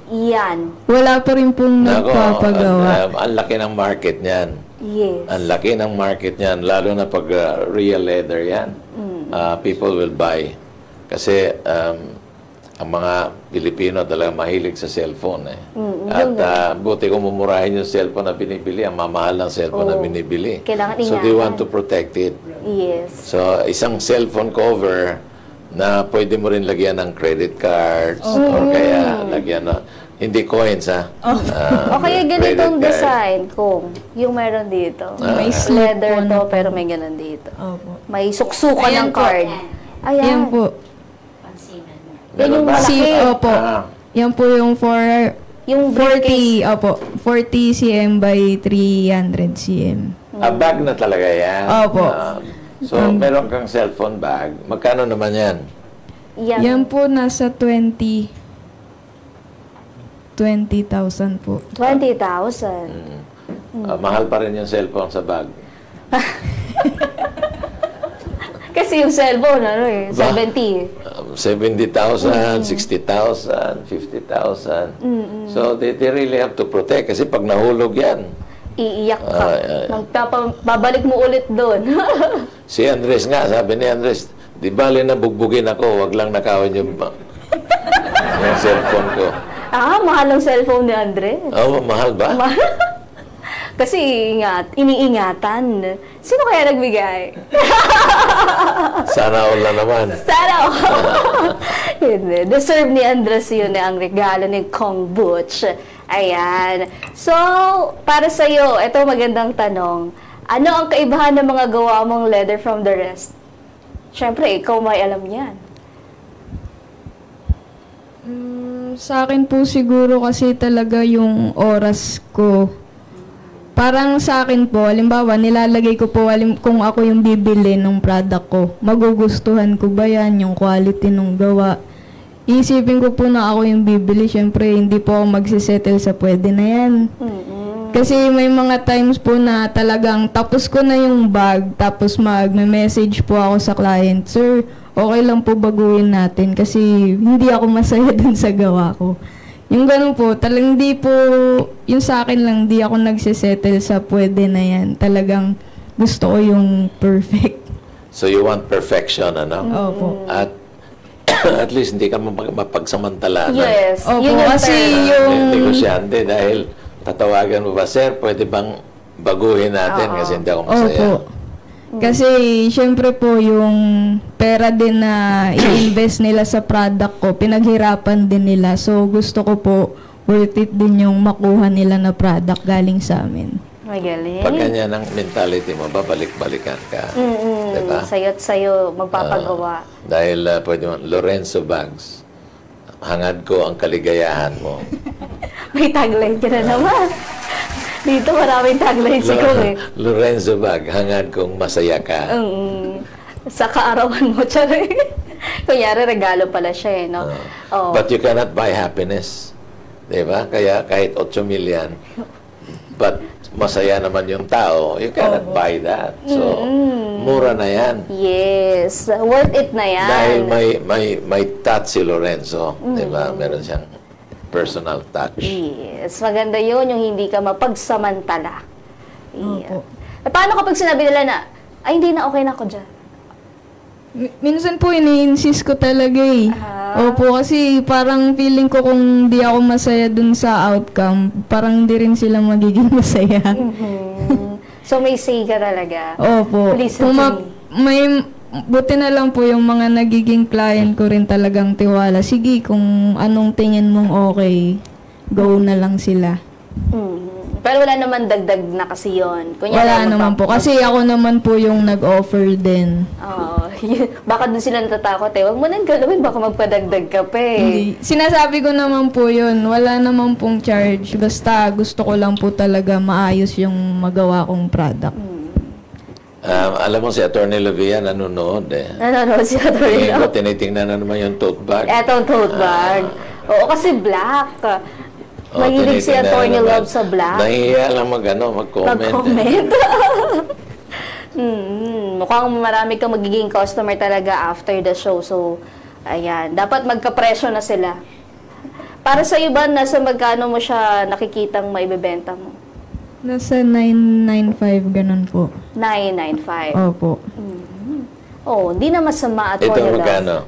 Yan. Wala pa rin pong Nako, nagpapagawa. ang laki ng market niyan. Yes. Ang laki ng market niyan, lalo na pag real leather yan. People will buy. Kasi ang mga Pilipino talaga mahilig sa cellphone. Eh. At buti kung mumurahin yung cellphone na binibili, ang mamahal ng cellphone na binibili. Kailangan So they ingatan. want to protect it. Yes. So isang cellphone cover na pwede mo rin lagyan ng credit cards or kaya lagyan na, hindi coins ha. O kaya ganitong credit card. design kung yung meron dito. May slip Leather po to, na- pero may ganun dito. Opo. May suksukan ng card. Yan Ayan. po. Yan yung Meron ba? malaki. Opo. Ah. Yan po yung Yung briefcase. 40, opo. 40 cm by 300 cm. Bag na talaga yan. Opo. So, meron kang cellphone bag. Magkano naman yan? Yan. Yan po nasa 20,000 po. 20,000. Mahal pa rin yung cellphone sa bag. Kasi yung cellphone, ano eh, Ba? 70. 70,000, 60,000, 50,000. So, they really have to protect. Kasi pag nahulog yan, Iiyak ka. Ah, Babalik mo ulit doon. si Andres nga, sabi ni Andres, di bali na bugbugin ako, wag lang nakawin yung cellphone ko. Mahal ang cellphone ni Andre. Oh, mahal ba? Kasi iniingatan. Sino kaya nagbigay? Sana all na naman. Sana Hindi. Deserve ni Andres yun ang regalo ni Kong Butch. Ayan. So, para sa'yo, ito magandang tanong. Ano ang kaibahan ng mga gawa mong leather from the rest? Siyempre, ikaw may alam yan. Sa akin po siguro kasi talaga yung oras ko. Parang sa akin po, halimbawa, nilalagay ko po kung ako yung bibili ng product ko. Magugustuhan ko ba yan, yung quality ng gawa. Isipin ko po na ako yung bibili. Siyempre, hindi po ako magsisettle sa pwede na yan. Kasi may mga times po na talagang tapos ko na yung bag, tapos mag-message po ako sa client, "Sir, okay lang po baguhin natin kasi hindi ako masaya dun sa gawa ko." Yung ganun po, talagang hindi po, yung sa akin lang, hindi ako nagsisettle sa pwede na yan. Talagang gusto ko yung perfect. So, you want perfection, ano? Opo. At least hindi ka mapagsamantala. Yes. Opo, Yun yung kasi term. yung... Negosyante dahil tatawagan mo ba, "Sir, pwede bang baguhin natin kasi hindi ako masaya." Opo. Kasi, syempre po, yung pera din na i-invest nila sa product ko, pinaghirapan din nila. So, gusto ko po, worth it din yung makuha nila na product galing sa amin. Magaling. Pag ganyan ang mentality mo, babalik-balikan ka. Diba? Sayo't sayo, magpapagawa. Dahil pwede mo, Lorenzo Bags, hangad ko ang kaligayahan mo. May tagline ka na naman. Dito maraming tagline si Kong eh. Lorenzo Bag, hangad kong masaya ka. Sa kaarawan mo, tsari. Kunyari, regalo pala siya eh, no? Oh. But you cannot buy happiness. Diba? Kaya kahit 8 million, but masaya naman yung tao, you cannot buy that. So, mura na yan. Yes. Worth it na yan. Dahil may touch si Lorenzo. Diba? Meron siyang personal touch. Yes. Maganda yun, yung hindi ka mapagsamantala. Yeah. Paano kapag sinabi nila na, ay hindi na, okay na ako dyan? Minsan po, ini-insist ko talaga eh. Opo, kasi parang feeling ko kung di ako masaya dun sa outcome, parang di rin sila magiging masaya. So, may say ka talaga? Opo. Listen to me. Buti na lang po yung mga nagiging client ko rin talagang tiwala. Sige, kung anong tingin mong okay, go na lang sila. Pero wala naman dagdag na kasi yun. Wala naman po. Kasi ako naman po yung nag-offer din. Baka dun sila natatakot eh. Huwag mo nang galawin, baka magpadagdag ka pa eh. Hindi. Sinasabi ko naman po yun. Wala naman pong charge. Basta gusto ko lang po talaga maayos yung magawa kong product. Alam mo si Attorney Lavia nanonood eh. Nanonood si Attorney Lavia. Tinitingnan na naman yung tote bag. Etong tote bag. Oo, kasi black. Mahilig si Attorney Love sa black. Nahihiya lang mag-comment. Mag-comment. Mukhang marami kang magiging customer talaga after the show. So, ayan. Dapat magka-presyo na sila. Para sa iba, nasa magkano mo siya nakikitang maibebenta mo? Nasa 995, ganun po. 995? Opo. Oh, hindi na masama at Ito magkano?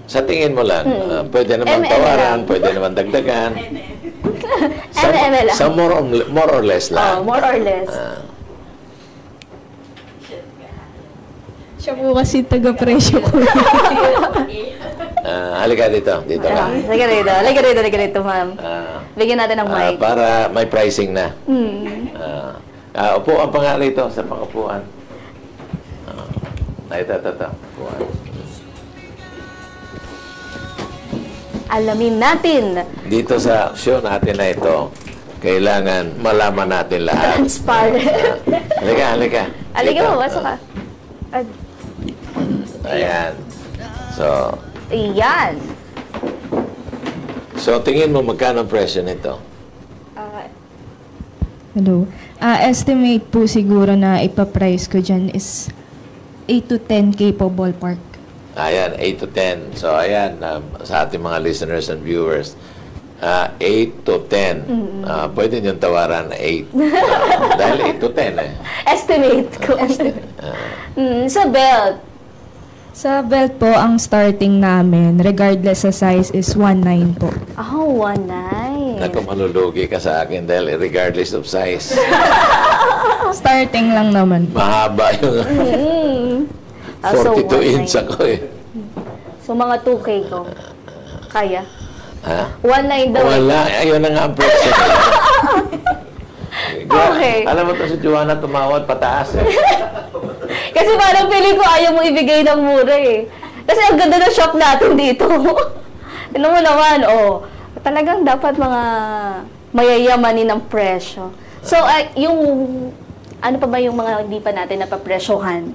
Sa tingin mo lang, pwede naman tawaran, pwede naman dagdagan. Sa more or less lang. Oh, more or less. Siya po kasi taga-presyo ko. Halika dito. Dito ka. Halika rito, ma'am. Bigyan natin ng mic. Para may pricing na. Upuan pa nga rito sa pangupuan. Ito. Upuan. Alamin natin. Dito sa show natin na ito, kailangan malaman natin lahat. Transparent. Halika. Halika mo, basta ka. Ayan. So, Ayan. So, tingin mo magkano ang presyo nito? Hello. Estimate po siguro na ipa-price ko dyan is 8 to 10K po ballpark. Ayan, 8 to 10. So, ayan, sa ating mga listeners and viewers, 8 to 10. Pwede niyong tawaran na 8. Dahil 8 to 10 eh. Estimate ko. Sa belt. Sa belt po, ang starting namin, regardless sa size, is 1.9 po. Oh, 1.9. Naku, malulugi ka sa akin dahil regardless of size. Starting lang naman. Mahaba yung 42 inch ako eh. So, mga 2K ko. Kaya? Ha? 1.9 daw. Wala. Ayun na nga ang presyo. Okay. Alam mo ito si Joanna tumawad pataas eh. Kasi parang feeling ko ayaw mo ibigay ng mura eh. Kasi ang ganda ng shop natin dito. Ano mo naman, talagang dapat mga mayayamanin ng presyo. So, yung, ano pa ba yung mga hindi pa natin napapresyohan?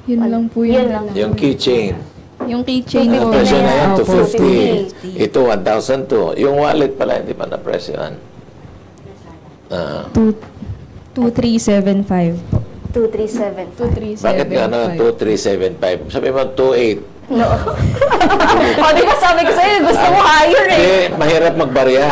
Yun lang po yun. Yung keychain. Yung keychain Ang po. presyo na yan, Opo. 250. Ito, 1,002. Yung wallet pala, hindi pa na-presyohan. 2375 po. 2375. Bakit nga 2375? Sabi mo, 28. No. Di ba sabi ko sa'yo, gusto mo higher eh. Mahirap magbarya.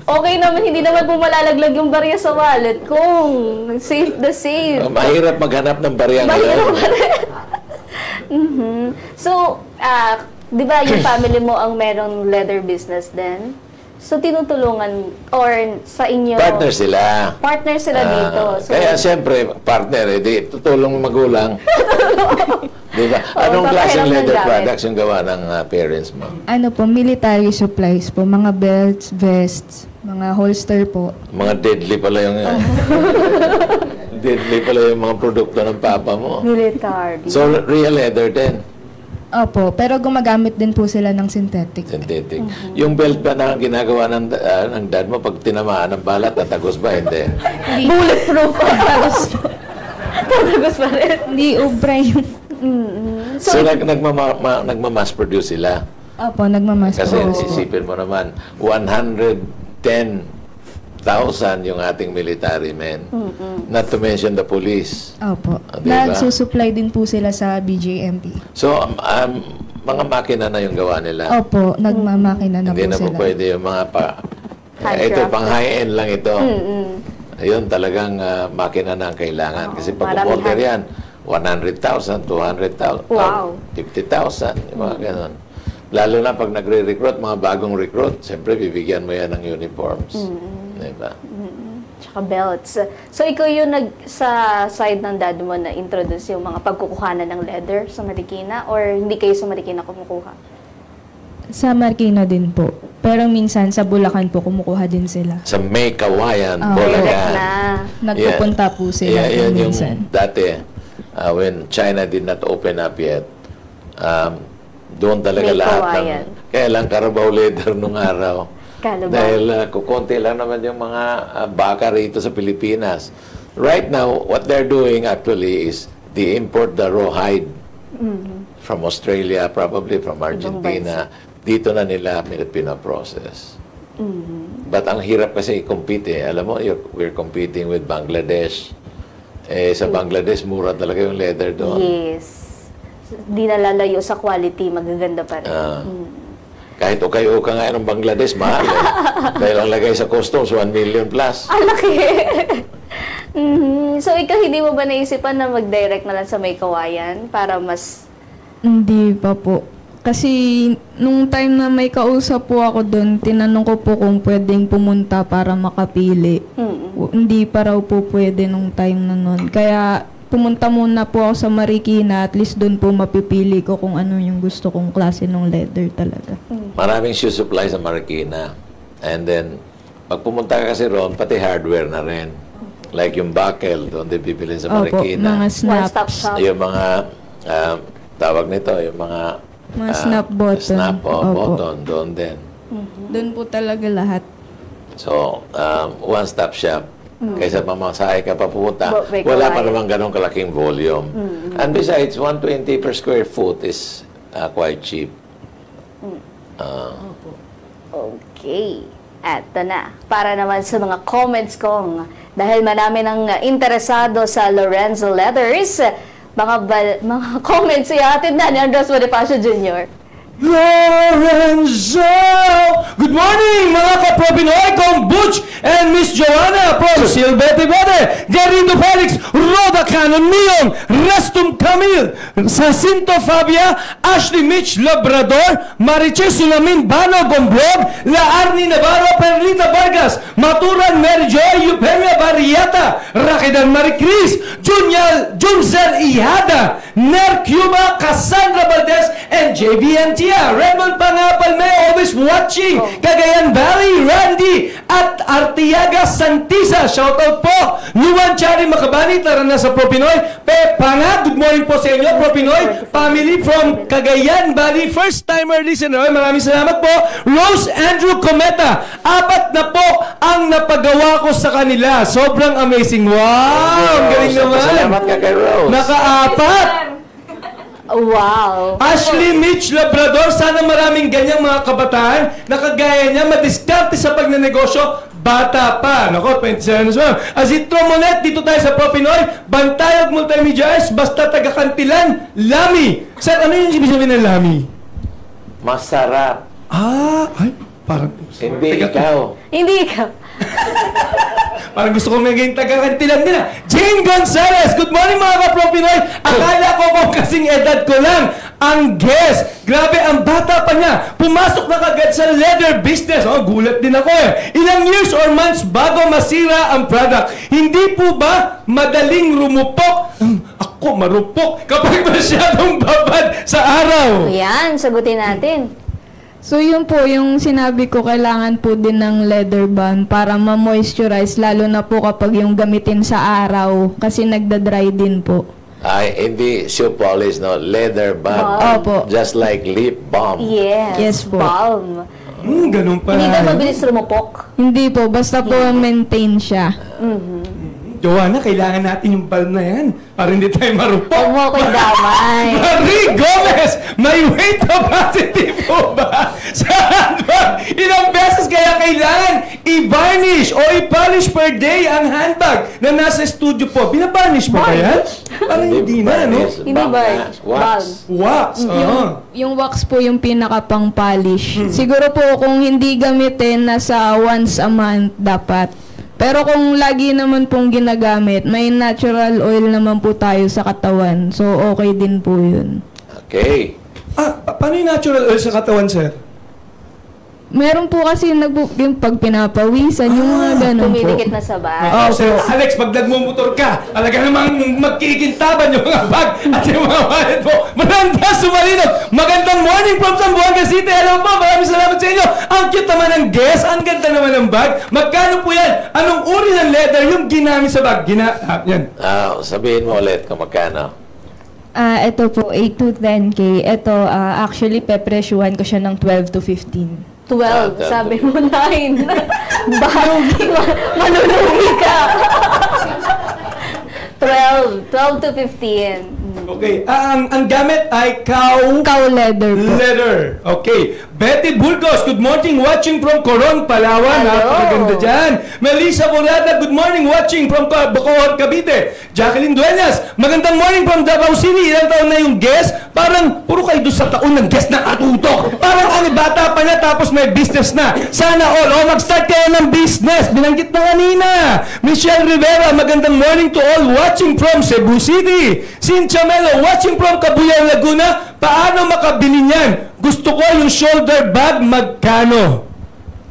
Okay naman, hindi naman po malalaglag yung barya sa wallet kung safe the safe. Mahirap maghanap ng barya ngayon. So, di ba yung family mo ang merong leather business din? So, tinutulungan or sa inyo... Partner sila. Partner sila dito. So, Kaya siyempre, partner, di tutulong magulang. Di ba? Anong Oo, klaseng papahiram ng leather gamit. products yung gawa ng parents mo? Ano po, military supplies po, mga belts, vests, mga holster po. Mga deadly pala yung... deadly pala yung mga produkto ng papa mo. military. So, real leather din. Opo, pero gumagamit din po sila ng synthetic. Synthetic. Yung belt ba na ginagawa ng dad mo pag tinamaan ng bala, tatagos ba? Hindi. Bulletproof. Tatagos pa rin. Hindi ubra yung... So, nagmamass produce sila. Opo, nagmamas Kasi po. isipin mo naman, 110,000 yung ating military men. Not to mention the police. Opo. Diba? Nagsusupply din po sila sa BJMP. So, mga makina na yung gawa nila. Opo, nagmamakina na Hindi po na po sila. pwede yung mga Handcrafted. ito, pang high-end lang ito. Ayun, talagang makina na ang kailangan. Kasi pag maraming order yan, 100,000, 200,000, Wow. 50,000, yung mga ganun. Lalo na pag nagre-recruit, mga bagong recruit, siyempre bibigyan mo yan ng uniforms. Diba? Tsaka belts. So, ikaw yung sa side ng dad mo na introduce yung mga pagkukuhanan ng leather sa Marikina or hindi kayo sa Marikina kumukuha? Sa Marikina din po. Pero minsan sa Bulacan po kumukuha din sila. Sa May Kawayan, Direct Bulacan. na. Nagpupunta po sila Yeah, yan yung minsan. dati, when China did not open up yet, doon talaga May lahat Kawayan. kaya lang Carabao leather nung araw. Carabao. Dahil kukonti lang naman yung mga baka rito sa Pilipinas. Right now, what they're doing actually is they import the raw hide from Australia, probably from Argentina. Dito na nila pinaprocess. But ang hirap kasi i-compete eh. Alam mo, we're competing with Bangladesh. Sa Bangladesh, mura talaga yung leather doon. Yes. Di nalalayo sa quality, magaganda pa rin. Kahit okay-okay nga ng Bangladesh, mahal eh. Dahil ang lagay sa customs, 1 million plus. Ang laki! So, ikaw hindi mo ba naisipan na mag-direct na lang sa May Kawayan para mas... Hindi pa po. Kasi nung time na may kausap po ako doon, tinanong ko po kung pwedeng pumunta para makapili. Hindi pa raw po pwede nung time na nun. Kaya pumunta muna po ako sa Marikina, at least doon po mapipili ko kung ano yung gusto kong klase ng leather talaga. Maraming shoe supply sa Marikina. And then, pag pumunta ka kasi roon, pati hardware na rin. Like yung buckle, doon din bibili sa Opo, Marikina. mga One-stop snaps. shop. Yung mga, tawag nito, yung mga... Mga snap button. Snap Opo. button, doon din. Doon po talaga lahat. So, one-stop shop. Kaysa mamasahe ka pa pupunta, May wala pa kawayan. naman ganong kalaking volume. And besides, 120 per square foot is quite cheap. Okay. Eto na. Para naman sa mga comments kong, dahil marami ng interesado sa Lorenzo Leathers, mga comments ihatid na ni Andres Bonifacio Jr. Lorenzo! Good morning, mga kapro-Pinoy, kong Butch and Miss Joanna from Silvete Bete, Garrido Felix, Roda Canon Neon, Restum Camille, Jacinto Fabia, Ashley Mitch Labrador, Mariche Sulamin Bano Gomblog, La Arni Navarro, Perlita Vargas, Maturan Mary Joy, Eupemia Barriata, Rakidan Maricris, Junzel Ihada, Ner Cuba, Cassandra Valdez, and JBNT. Raymond Pangapalme, always watching. Cagayan Valley, Randy, at Artiaga Santisa. Shoutout po. Luan Chari Macabani, tara na sa Propinoy. Panga, good morning po sa inyo, Propinoy. Family from Cagayan Valley. First timer listener, maraming salamat po. Rose Andrew Cometa, 4 na po ang napagawa ko sa kanila. Sobrang amazing. Wow! Ang galing naman. Salamat ka kay Rose. Naka-4. Wow! Ashley Mitch Labrador, sana maraming ganyang mga kabataan na kagaya niya madiskarte sa pagnenegosyo, bata pa. Nako, 27 years old. Azitro Monet, dito tayo sa Propinoy. Bantayog Multimedia Arts, basta taga-Kantilan, Lami. Sir, ano yung ibig sabihin ng Lami? Masarap. Ay, parang... Hindi ikaw. Hindi ka. Parang gusto ko maging taga-kantilan nila. Jane Gonzalez, good morning mga ka-Pro Pinoy. Akala ko kung kasing edad ko lang ang guest. Grabe, ang bata pa niya. Pumasok na kagad sa leather business. Oh, gulat din ako eh. Ilang years or months bago masira ang product. Hindi po ba madaling rumupok? Ako marupok kapag masyadong babad sa araw. Yan, sagutin natin. So yun po, yung sinabi ko, kailangan po din ng leather band para ma-moisturize, lalo na po kapag yung gamitin sa araw, kasi nagda-dry din po. Ay, hindi shoe polish, no? Leather balm. Opo. Just like lip balm. Yes. Yes po. Balm. Ganun pala. Hindi ba mabilis rumupok? Hindi po, basta po maintain siya. Joanna, kailangan natin yung balm na yan para hindi tayo marupok. Huwag mo ako'y damay. Marie Gomez, may weight capacity po ba sa handbag? Ilang beses kaya kailangan i-varnish o i-polish per day ang handbag na nasa studio po? Binabarnish po kaya? Parang hindi na, no? Hindi ba? Wax. Wax. Yung wax po yung pinaka pang polish. Siguro po kung hindi gamitin, nasa once a month dapat. Pero kung lagi naman pong ginagamit, may natural oil naman po tayo sa katawan. So, okay din po yun. Okay. Paano yung natural oil sa katawan, sir? Meron po kasi yung pag pinapawisan, yung mga ganun po. Tumidikit na sa bag. Sir Alex, pag nagmumotor ka, talaga namang magkikintaban yung mga bag at yung mga wallet mo. Maranda sumalinod. Magandang morning from Zamboanga City. Hello po, maraming salamat sa inyo. Ang cute naman ng guest, ang ganda naman ng bag. Magkano po yan? Anong uri ng leather yung ginamit sa bag? Yan. Sabihin mo ulit kung magkano. Ito po, 8 to 10K. Ito, actually, pepresyuhan ko siya ng 12 to 15. 12. Sabi mo 9. Balugi. Malulugi ka. 12. 12 to 15. Okay. Ang gamit ay cow Leather po. leather. Okay. Betty Burgos, good morning, watching from Coron, Palawan. Hello. Napakaganda dyan. Melissa Borada, good morning, watching from Bacoor, Cavite. Jacqueline Duenas, magandang morning from Davao City. Ilang taon na yung guest? Parang puro kayo doon sa taon ng guest na atutok. Parang bata pa niya tapos may business na. Sana all. Mag-start kayo ng business. Binanggit na kanina. Michelle Rivera, magandang morning to all watching from Cebu City. Cynthia Melo, watching from Cabuyao, Laguna. Paano makabili niyan? Gusto ko yung shoulder bag, magkano?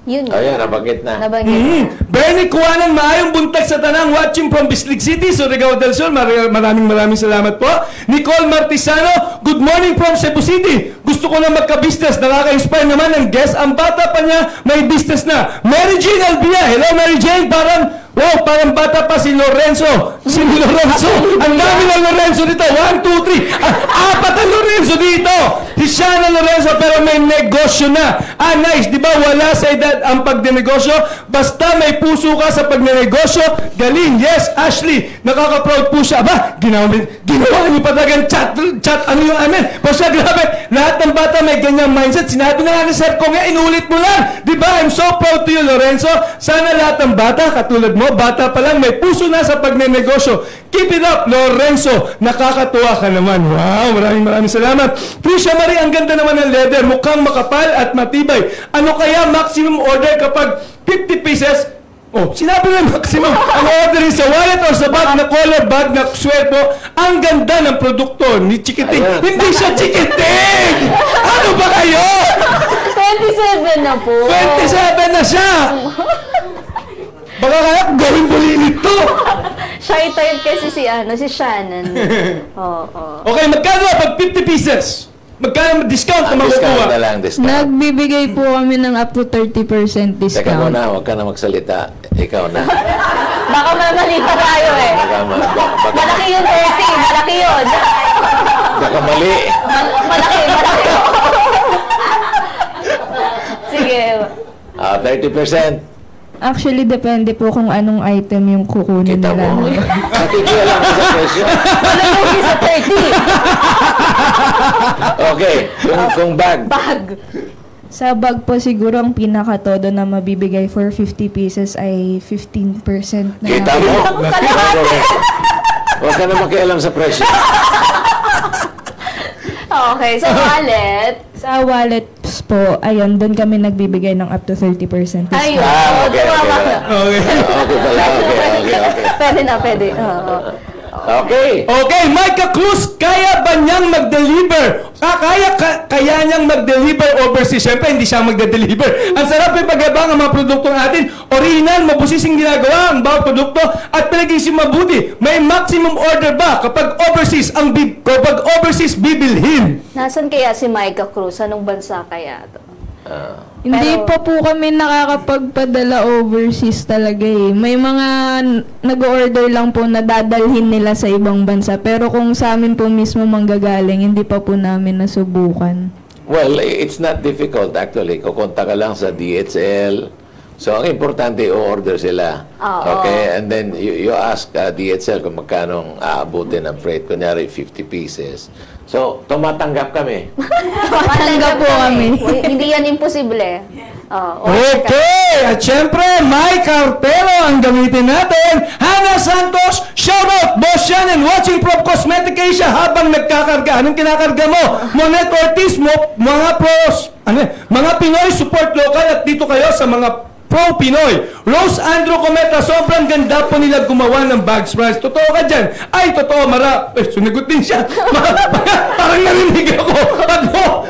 Yun. Ayan, nabanggit na. Nabanggit. Bernie Kuwanan, maayong buntag sa tanang, watching from Bislig City, Surigao del Sur. Maraming salamat po. Nicole Martisano, good morning from Cebu City. Gusto ko na magka-business. Nakaka-inspire naman ang guest. Ang bata pa niya, may business na. Mary Jane Albia. Hello, Mary Jane. Parang bata pa si Lorenzo. Ang dami ng Lorenzo dito. 1, 2, 3. Apat ang Lorenzo dito. Si Shana Lorenzo, pero may negosyo na. Nice. Di ba wala sa edad ang pagdinegosyo? Basta may puso ka sa pagnenegosyo, galing. Yes, Ashley. Nakaka-proud po siya. Ginawa niyo pa talagang chat. Ano yung amen? Basta grabe. Lahat ng bata may ganyang mindset. Sinabi na nga ni Sir Kong, inulit mo lang. Di ba? I'm so proud to you, Lorenzo. Sana lahat ng bata, katulad mo, bata pa lang, may puso na sa pagnenegosyo. Keep it up, Lorenzo. Nakakatuwa ka naman. Wow, maraming salamat. Prisha Marie, ang ganda naman ng leather. Mukhang makapal at matibay. Ano kaya maximum order kapag 50 pieces? Sinabi na maximum. Ang order sa wallet o sa bag na collar bag na sweldo. Ang ganda ng produkto ni Chikiting. Ayan. Hindi siya Chikiting! Ano ba kayo? 27 na po. 27 na siya! Baka kaya gawin bulilit to. Shy type kasi si Shannon. Oo. Okay, magkano pag 50 pieces? Magkano discount na Discount makukuha? na lang, discount. Nagbibigay po kami ng up to 30% Teka discount. muna, huwag ka na magsalita. Ikaw na. Baka mamalita tayo eh. Malaki yun, 30. Malaki yun. Baka mali. Malaki. Sige. 30%. Actually, depende po kung anong item yung kukunin Kita nila. mo. Nakikialam ka sa presyo. Malaki sa 30. Okay, kung bag. Bag. Sa bag po siguro ang pinakatodo na mabibigay for 50 pieces ay 15% na. Kita mo. Huwag ka na makialam sa presyo. Okay, so wallet. Sa wallets po, ayun, doon kami nagbibigay ng up to 30% discount. Ayun. Okay. Okay. Okay pala, okay. Pwede na, pwede. Oo. Okay. Okay, Micah Cruz, kaya ba niyang mag-deliver? Kaya niyang mag-deliver overseas? Siyempre, hindi siya mag-deliver. Ang sarap yung pag-abang ang mga produkto natin. Original, mabusising ginagawa ang bawat produkto at pinag-isip mabuti. May maximum order ba kapag overseas bibilhin? Nasaan kaya si Micah Cruz? Anong bansa kaya to? Hindi Pero- pa po kami nakakapagpadala overseas talaga eh. May mga nag-order lang po na dadalhin nila sa ibang bansa. Pero kung sa amin po mismo manggagaling, hindi pa po namin nasubukan. Well, it's not difficult actually. Kukonta ka lang sa DHL. So, ang importante, i-order sila. Oo. Okay? And then, you ask DHL kung magkano aabutin ng freight. Kunyari, 50 pieces. So, tumatanggap kami. Matanggap po kami. Hindi yan imposible. Okay! At syempre, may kartelo ang gamitin natin. Hannah Santos, shoutout! Boss Shannon, watching from Cosmetic Asia habang nagkakarga. Anong kinakarga mo? Monet Ortiz, mga pros, mga Pinoy support local at dito kayo sa mga Pro Pinoy. Rose Andrew Cometa, sobrang ganda po nila gumawa ng bags price. Totoo ka dyan? Ay, totoo, sunagot din siya. Parang narinig ako.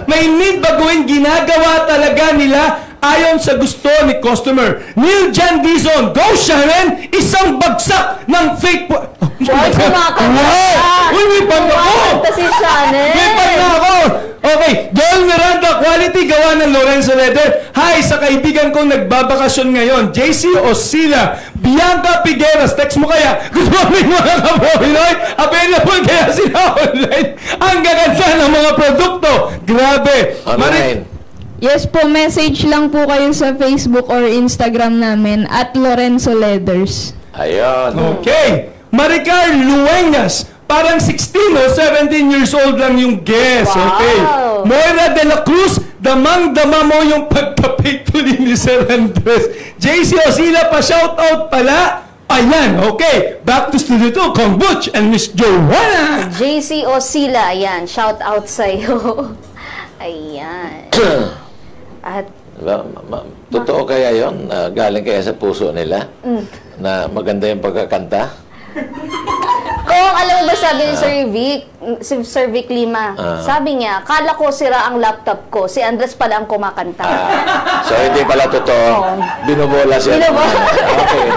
May need baguhin, ginagawa talaga nila ayon sa gusto ni customer. Neil Jan Dizon, go Shannon! Isang bagsak ng fake po... Wow, kumakanta! Wow! Uy, may pang ako! Kumakanta si Shannon! May pang ako! Okay, Joel Miranda, quality gawa ng Lorenzo Leather. Hi, sa kaibigan kong nagbabakasyon ngayon, JC Osila, Bianca Figueras, text mo kaya, good morning mga kapinoy, available kaya sila online. Ang gaganda ng mga produkto. Grabe. Online. Yes po, message lang po kayo sa Facebook or Instagram namin at Lorenzo Leathers. Ayun. Okay. Maricar Luengas, parang 16 o 17 years old lang yung guess. Wow. Okay. Moira de la Cruz, damang-dama mo yung pagka-faithfully ni Sir Andres. JC Osila pa, shoutout pala. Ayan, okay. Back to Studio 2, Kong Butch and Miss Joanna. JC Osila, ayan. Shout out sa'yo. Ayan. At Totoo kaya yon? Galing kaya sa puso nila? Na maganda yung pagkakanta? kung alam mo ba sabi ni Sir Vic Lima, sabi niya, kala ko sira ang laptop ko, si Andres pala ang kumakanta. So, hindi pala totoo. Binubola siya. Okay.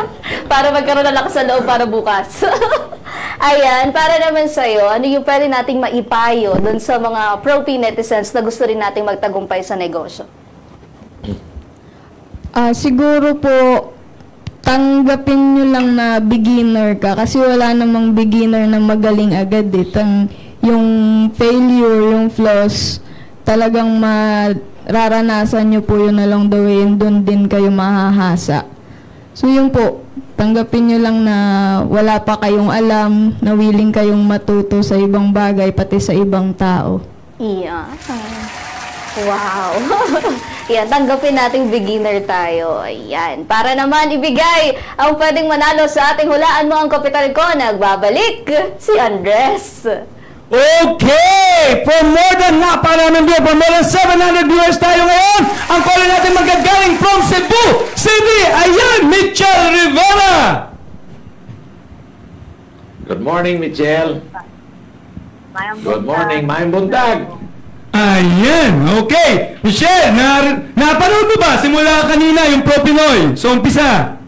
Para magkaroon ng lakas sa loob para bukas. Ayan, para naman sa'yo, ano yung pwede nating maipayo dun sa mga pro-P netizens na gusto rin nating magtagumpay sa negosyo? Siguro po, tanggapin nyo lang na beginner ka kasi wala namang beginner na magaling agad eh. Yung failure, yung flaws, talagang mararanasan nyo po yun along the way and doon din kayo mahahasa. So yun po, tanggapin nyo lang na wala pa kayong alam, na willing kayong matuto sa ibang bagay, pati sa ibang tao. Iya. Wow. Yan, tanggapin nating beginner tayo. Ayan. Para naman ibigay ang pwedeng manalo sa ating hulaan mo ang kapital ko, nagbabalik si Andres. Okay! For more than for more than 700 viewers tayo ngayon. Ang caller natin magagaling from Cebu City. Ayan, Mitchell Rivera. Good morning, Michelle. Good morning, Mayang Buntag. Ayan, okay. Michelle, napanood mo ba simula kanina yung Pro Pinoy? So, umpisa.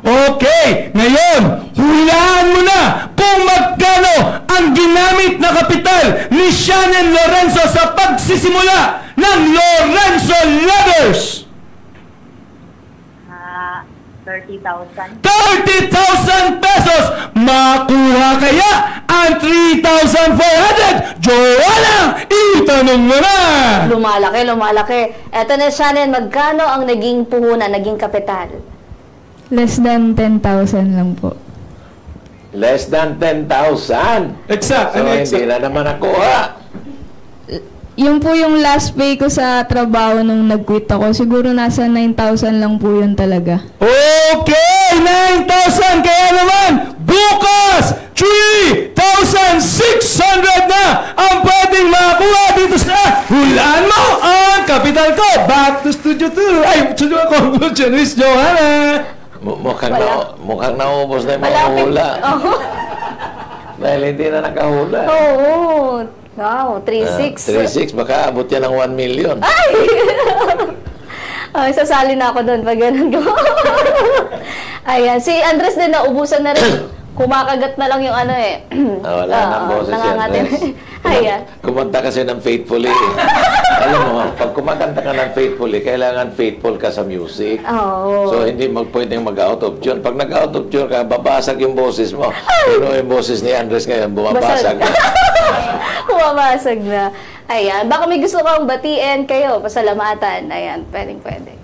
Okay, ngayon, hulaan mo na kung magkano ang ginamit na kapital ni Shannon Lorenzo sa pagsisimula ng Lorenzo Leathers. 30,000. 30,000 pesos! Makuha kaya ang 3,400? Joanna, itanong mo na! Lumalaki. Eto na, Shannon, magkano ang naging puhunan, naging kapital? Less than 10,000 lang po. Less than 10,000. Exact. So, hindi na naman nakuha. Yung po yung last pay ko sa trabaho nung nag-quit ako, siguro nasa 9,000 lang po yun talaga. Okay, 9,000. Kaya naman, bukas, 3,600 na ang pwedeng makakuha dito sa Hulaan Mo ang Kapital ko. Back to Studio 2. Ay, Studio Butch and Miss Joanna. Mukhang naubos na yung mga hula. Dahil hindi na nakahula. Oo. Wow, 3-6. 3-6, baka abot yan ng 1 million. Ay, sasali na ako doon pag ganun ko. Ayan, si Andres din naubusan na rin. Kumakagat na lang yung ano eh. Wala nang boses si Andres. Ayan. Kumanta kasi ng faithfully. Alam mo, pag kumakanta ka ng faithfully, kailangan faithful ka sa music. Oo. So, hindi pwedeng mag-out of tune. Pag nag-out of tune ka, babasag yung boses mo. Pero yung boses ni Andres ngayon, bumabasag na. Bumabasag na. Ayan. Baka may gusto kang batiin kayo, pasalamatan. Ayan, pwede.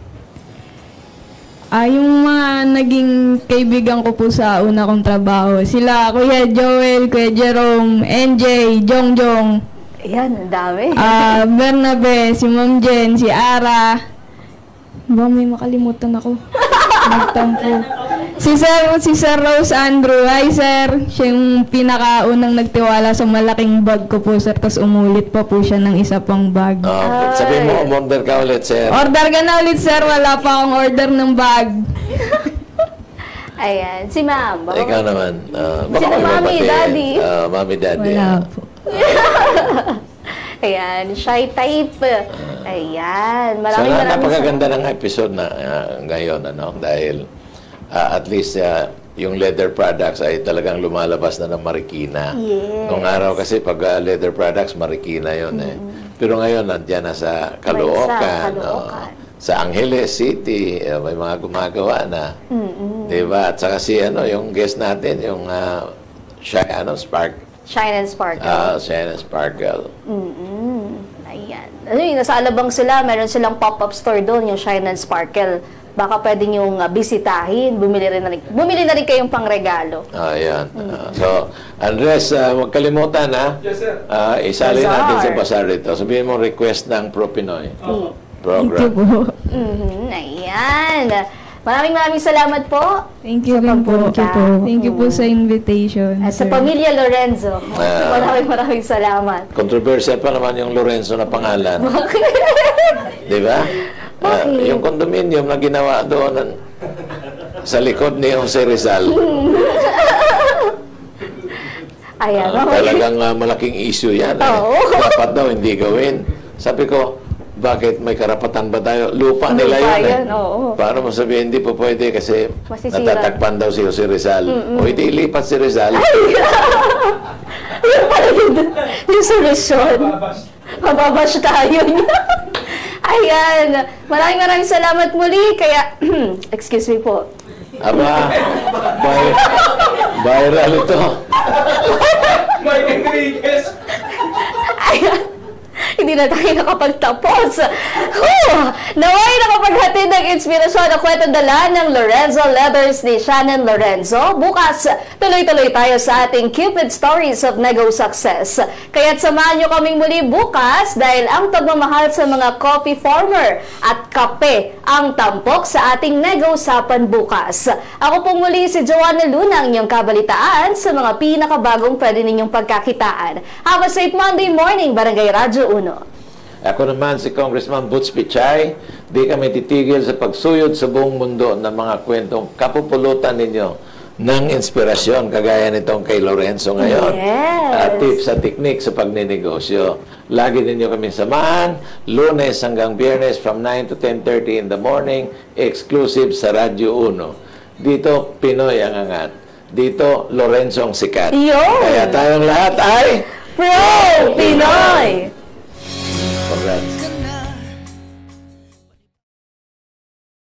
Yung mga naging kaibigan ko po sa una kong trabaho, sila Kuya Joel, Kuya Jerome, NJ, Jongjong. Ayan, ang dami. Bernabe, si Ma'am Jen, si Ara. Ba, may makalimutan ako. Nagtampo. Si Sir Rose Andrew. Hi, Sir. Siya yung pinakaunang nagtiwala sa malaking bag ko po, Sir. Tapos umulit pa po siya ng isa pang bag. Sabihin mo, umorder ka ulit, sir. Order ka na ulit, Sir. Wala pa akong order ng bag. Ayan, si Ma'am. Ikaw naman. Sino Mami, Daddy? Mami, Daddy. Wala po. Ayan, shy type. Ayan, maraming Sana maraming napakaganda ng episode na ngayon, dahil at least yung leather products ay talagang lumalabas na ng Marikina. Yes. Nung araw kasi pag leather products, Marikina yun Pero ngayon, nandiyan na sa Caloocan. Sa Angeles City, may mga gumagawa na. Diba? At saka yung guest natin, yung Shine and Sparkle. Shine and Sparkle. Ayan. Nasa Alabang sila, meron silang pop-up store doon, yung Shine and Sparkle. Baka pwede niyong bisitahin, bumili na rin kayong pangregalo. Ayan. So, Andres, huwag kalimutan, ha? Yes, sir. Isali Bazaar. natin sa bazaar ito. Sabihin mo request ng Pro Pinoy Thank you program. po. Ayan. Maraming salamat po. Thank you rin po. Thank you po sa invitation. At sa Sir. pamilya Lorenzo. Maraming salamat. Controversial pa naman yung Lorenzo na pangalan. Di ba? Yung condominium na ginawa doon sa likod ni Jose Rizal. Ayan. Talagang malaking issue yan. Dapat daw hindi gawin. Sabi ko, bakit may karapatan ba tayo? Lupa nila yun. Oo. Paano mo sabihin, hindi po pwede kasi Masisira. natatakpan daw si Jose Rizal. O hindi ilipat si Rizal. Yung pala yung solusyon. Mababash tayo. Ayan. Maraming salamat muli. Kaya, excuse me po. Aba, viral ito. Mike Enriquez. Ayan. Hindi na tayo nakapagtapos. Naway nakapaghatid ng inspirasyon na kwento dala ng Lorenzo Leathers ni Shannon Lorenzo. Bukas, tuloy-tuloy tayo sa ating Cupid Stories of Nego Success. Kaya't samahan nyo kaming muli bukas dahil ang pagmamahal sa mga coffee farmer at kape ang tampok sa ating Nego-usapan bukas. Ako pong muli si Joanna Luna, inyong kabalitaan sa mga pinakabagong pwede ninyong pagkakitaan. Have a safe Monday morning, Barangay Radyo 1. Ako naman si Congressman Butch Pichay. Di kami titigil sa pagsuyod sa buong mundo ng mga kwentong kapupulutan ninyo ng inspirasyon kagaya nitong kay Lorenzo ngayon. Yes. Tips at teknik sa pagninegosyo. Lagi ninyo kami samahan, Lunes hanggang Biyernes from 9 to 10:30 in the morning, exclusive sa Radyo 1. Dito, Pinoy ang angat. Dito, Lorenzo ang sikat. Yo! Kaya tayong lahat ay Pro Pinoy!